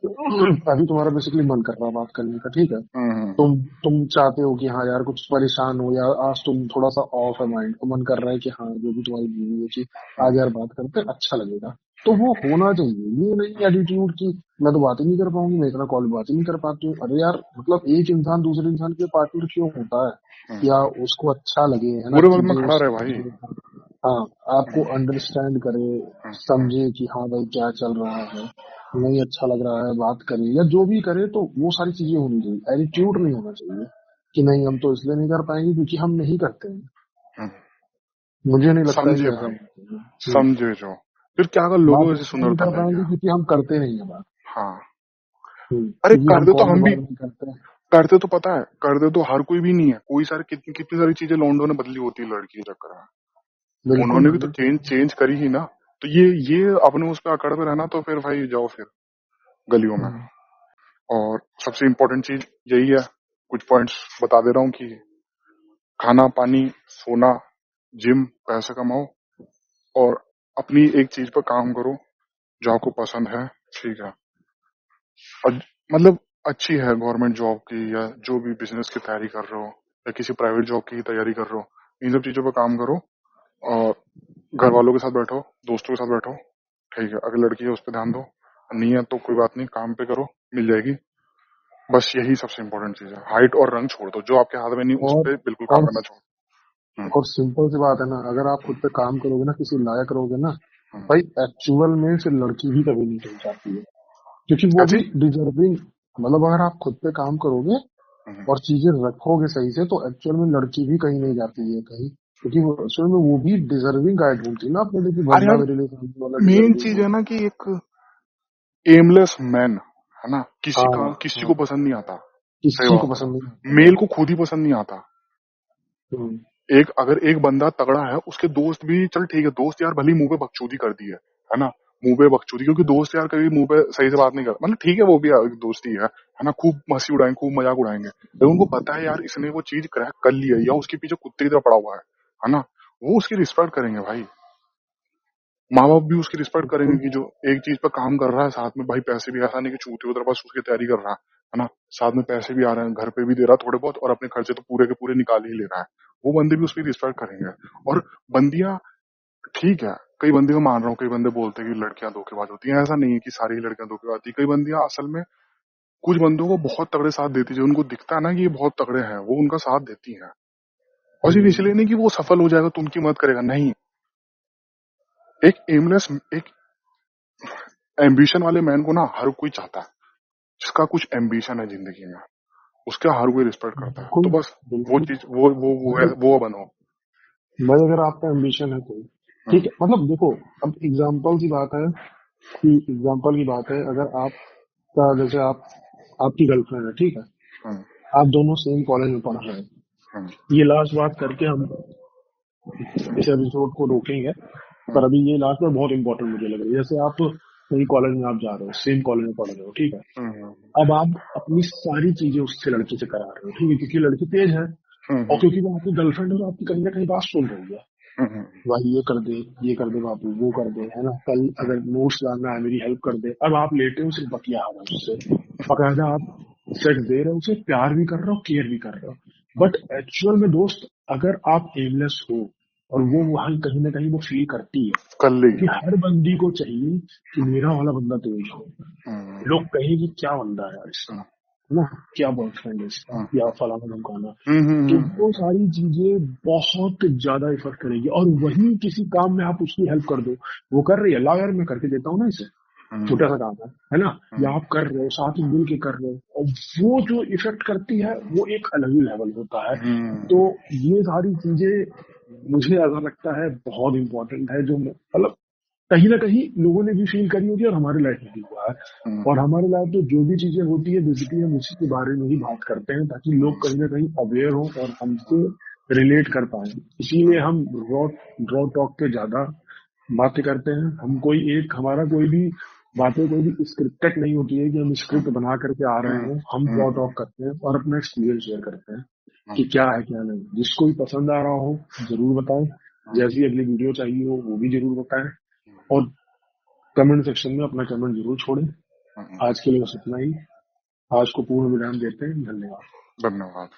अभी तुम्हारा बेसिकली मन कर रहा है बात करने का, ठीक है, हम्म तुम चाहते हो कि हाँ यार कुछ परेशान हो, या आज तुम थोड़ा सा ऑफ है माइंड, तो मन कर रहा है कि हाँ जो भी तुम्हारी बीवी है कि हम्म आज यार बात करते हैं, अच्छा लगेगा। तो वो होना चाहिए, ये नहीं एटीट्यूड कि मैं तो बात ही नहीं कर पाऊंगी, मैं इतना कॉल बात ही नहीं कर पाती हूँ। अरे यार मतलब एक इंसान दूसरे इंसान के पार्टनर क्यों होता है, हम्म। या उसको अच्छा लगे, है ना बुरे वक्त में चीजें खड़ा रहे भाई। हाँ, आपको हम्म, अंडरस्टैंड करे, हम्म, समझे कि हाँ भाई क्या चल रहा है, नहीं अच्छा लग रहा है, बात करे या जो भी करे, तो वो सारी चीजें होनी चाहिए। एटीट्यूड नहीं होना चाहिए कि नहीं हम तो इसलिए नहीं कर पाएंगे क्योंकि हम नहीं करते हैं। हम्म। मुझे नहीं लगता है कि समझे ऐसा भाई, होना चाहिए। समझे जो, फिर क्या अगर लोगों बात में से इसलिए नहीं सुंदरता कर है पाएंगे क्या। क्योंकि हम करते नहीं है बात। हाँ, अरे क्योंकि कर हम दे तो कॉल पे हम भी, बात नहीं करते हैं। करते तो पता है, कर दे तो हर कोई भी नहीं है, कोई सारे कितनी कितनी सारी चीजें लौंडों ने बदली होती है लड़की के चक्कर में। बिल्कुल उन्होंने भी तो भाई। चेंज चेंज करी ही ना। तो ये अपने उस पर अकड़ में रहना, तो फिर भाई जाओ फिर गलियों में। हम्म, और सबसे इम्पोर्टेंट चीज यही है, कुछ पॉइंट्स बता दे रहा हूँ कि खाना पानी, सोना, जिम, पैसे कमाओ, और अपनी एक चीज पर काम करो जो आपको पसंद है। ठीक है, और मतलब अच्छी है गवर्नमेंट जॉब की, या जो भी बिजनेस की तैयारी कर रहे हो, या किसी प्राइवेट जॉब की तैयारी कर रहे हो, इन सब चीजों पर काम करो। और घर वालों के साथ बैठो, दोस्तों के साथ बैठो। ठीक है, अगर लड़की है उस पर ध्यान दो, नहीं है तो कोई बात नहीं, काम पे करो, मिल जाएगी। बस यही सबसे इम्पोर्टेंट चीज है। हाइट और रंग छोड़ दो, जो आपके हाथ में नहीं उस और पर बिल्कुल काम और करना छोड़। हम्म, और सिंपल सी बात है ना, अगर आप खुद पे काम करोगे ना, किसी लायक रहोगे ना, हम्म। भाई एक्चुअल में फिर लड़की भी कभी नहीं चल जाती है, क्योंकि क्या वो भी चीज। डिजर्विंग। मतलब अगर आप खुद पे काम करोगे हम्म। और चीजें रखोगे सही से, तो एक्चुअल में लड़की भी कहीं नहीं जाती है कहीं, क्योंकि वो एक्चुअल में वो भी डिजर्विंग गाय ढूंढती है ना अपने लिए, कि अरे बंदा यार, मेरे लिए सामने वाला मेन डिजर्विंग चीज हो। है ना कि एक एमलेस मैन, है ना, किसी का हाँ किसी को हाँ, पसंद नहीं आता। सही किसी को बात पसंद नहीं है, आता मेल भाई। को खुद ही पसंद नहीं आता। हम्म, एक अगर एक बंदा तगड़ा है, उसके दोस्त भी, चल ठीक है, दोस्त यार भले ही मुंह पे बकचोदी कर दी है ना, मुंह पे बकचोदी, क्योंकि दोस्त यार कभी मुंह पे सही से बात नहीं कर, मतलब ठीक है वो भी एक दोस्ती है ना, खूब हंसी उड़ाएंगे, खूब मजाक उड़ाएंगे, लेकिन उनको पता है यार इसने वो चीज क्रैक कर ली है, या उसके पीछे कुत्ते की तरह पड़ा हुआ है ना, वो उसकी रिस्पेक्ट करेंगे भाई। माँ बाप भी उसकी रिस्पेक्ट करेंगे बिल्कुल। कि जो एक चीज पर काम कर रहा है साथ में, भाई पैसे भी, ऐसा नहीं कि छूटे उधर बस उसकी तैयारी कर रहा है ना, साथ में पैसे भी आ रहे हैं, घर पे भी दे रहा है थोड़े बहुत, और अपने खर्चे तो पूरे के पूरे निकाल ही ले रहा है। वो बंदे भी उसकी रिस्पेक्ट करेंगे। और बंदियां, ठीक है, कई बंदे को मान रहा हूँ, कई बंदे बोलते हैं कि लड़कियां धोखेबाज होती हैं, ऐसा नहीं है कि सारी लड़कियां धोखेबाज होती हैं। कई बंदियां असल में कुछ बंदों को बहुत तगड़े साथ देती है, जो उनको दिखता है ना कि ये बहुत तगड़े हैं, वो उनका साथ देती हैं। और सिर्फ हम्म, इसलिए नहीं कि वो सफल हो जाएगा तो उनकी मदद करेगा, नहीं। एक एमलेस, एक एम्बिशन वाले मैन को ना हर कोई चाहता है, जिसका कुछ एम्बिशन है जिंदगी में, उसका हर कोई रिस्पेक्ट करता है। बिल्कुल तो बस वो बिल्कुल चीज, भाई। वो बनो। भाई अगर आपका एम्बिशन है कोई, हम्म, ठीक है, मतलब देखो, अब एग्जाम्पल की बात है, कि एग्जाम्पल की बात है, अगर आपका जैसे आपकी गर्लफ्रेंड है, ठीक है, हम्म, आप दोनों सेम कॉलेज में पढ़ रहे हैं। हम्म, ये लास्ट बात करके हम इस एपिसोड को रोकेंगे, पर हम्म, अभी ये लास्ट में बहुत इंपॉर्टेंट मुझे लग रही है। जैसे आप सही कॉलेज में आप जा रहे हो, सेम कॉलेज में पढ़ रहे हो, ठीक है, हम्म, अब आप अपनी सारी चीजें उससे लड़की से करा रहे हो, ठीक है, क्योंकि लड़की तेज है, और हम्म, क्योंकि वो आपकी गर्लफ्रेंड है, तो आपकी कहीं ना कहीं बात सुन रही है। हम्म, भाई ये कर दे बाबू, वो कर दे, है ना, कल अगर नोट्स लाना है मेरी हेल्प कर दे। अब आप लेटे हो सिर्फ बतिया रहे हो उससे, बकायदा आप सेट दे रहे हो उसे, प्यार भी कर रहे हो, केयर भी कर रहे हो। बट एक्चुअल में दोस्त, अगर आप एमलेस हो, और वो वहां कहीं ना कहीं वो फील करती है, कर कि लेगी। हर बंदी को चाहिए कि मेरा वाला बंदा तेज हो, हम्म, लोग कहें कि क्या बंदा है यार इसका, हम्म, है ना, क्या बॉयफ्रेंड है इसका, हम्म, या फलाना ढमकाना। हम्म, तो वो सारी चीजें बहुत ज्यादा इफेक्ट करेगी, और वही किसी काम में आप उसकी हेल्प कर दो, वो कर रही है, लाओ यार मैं करके देता हूँ ना इसे, हम्म, छोटा सा काम है ना, या हम्म, आप कर रहे हो साथ में मिल के कर रहे हो, और वो जो इफेक्ट करती है वो एक अलग ही लेवल होता है। तो हम्म, ये सारी चीजें मुझे ऐसा लगता है बहुत इंपॉर्टेंट है, जो मतलब कहीं ना कहीं लोगों ने भी फील करी होगी, और हमारे लाइफ में भी हुआ है। हम्म, और हमारे लाइफ में जो भी चीजें होती है, बेसिकली हम उसी के बारे में ही बात करते हैं, ताकि लोग कहीं ना कहीं अवेयर हो और हमसे रिलेट कर पाए। इसीलिए हम रॉ ड्रॉ टॉक पे ज्यादा बातें करते हैं। हम कोई एक हमारा कोई भी बातें कोई भी स्क्रिप्टेड नहीं होती है कि हम स्क्रिप्ट बना करके आ रहे हम्म, हैं। हम ड्रॉ हम्म, टॉक करते हैं और अपना एक्सपीरियंस शेयर करते हैं कि हम्म, क्या है क्या नहीं। जिसको भी पसंद आ रहा हो जरूर बताएं, जैसी अगली वीडियो चाहिए हो वो भी जरूर बताएं, और कमेंट सेक्शन में अपना कमेंट जरूर छोड़ें। हम्म। आज के लिए बस इतना ही। आज को पूर्ण विराम देते हैं। धन्यवाद। धन्यवाद।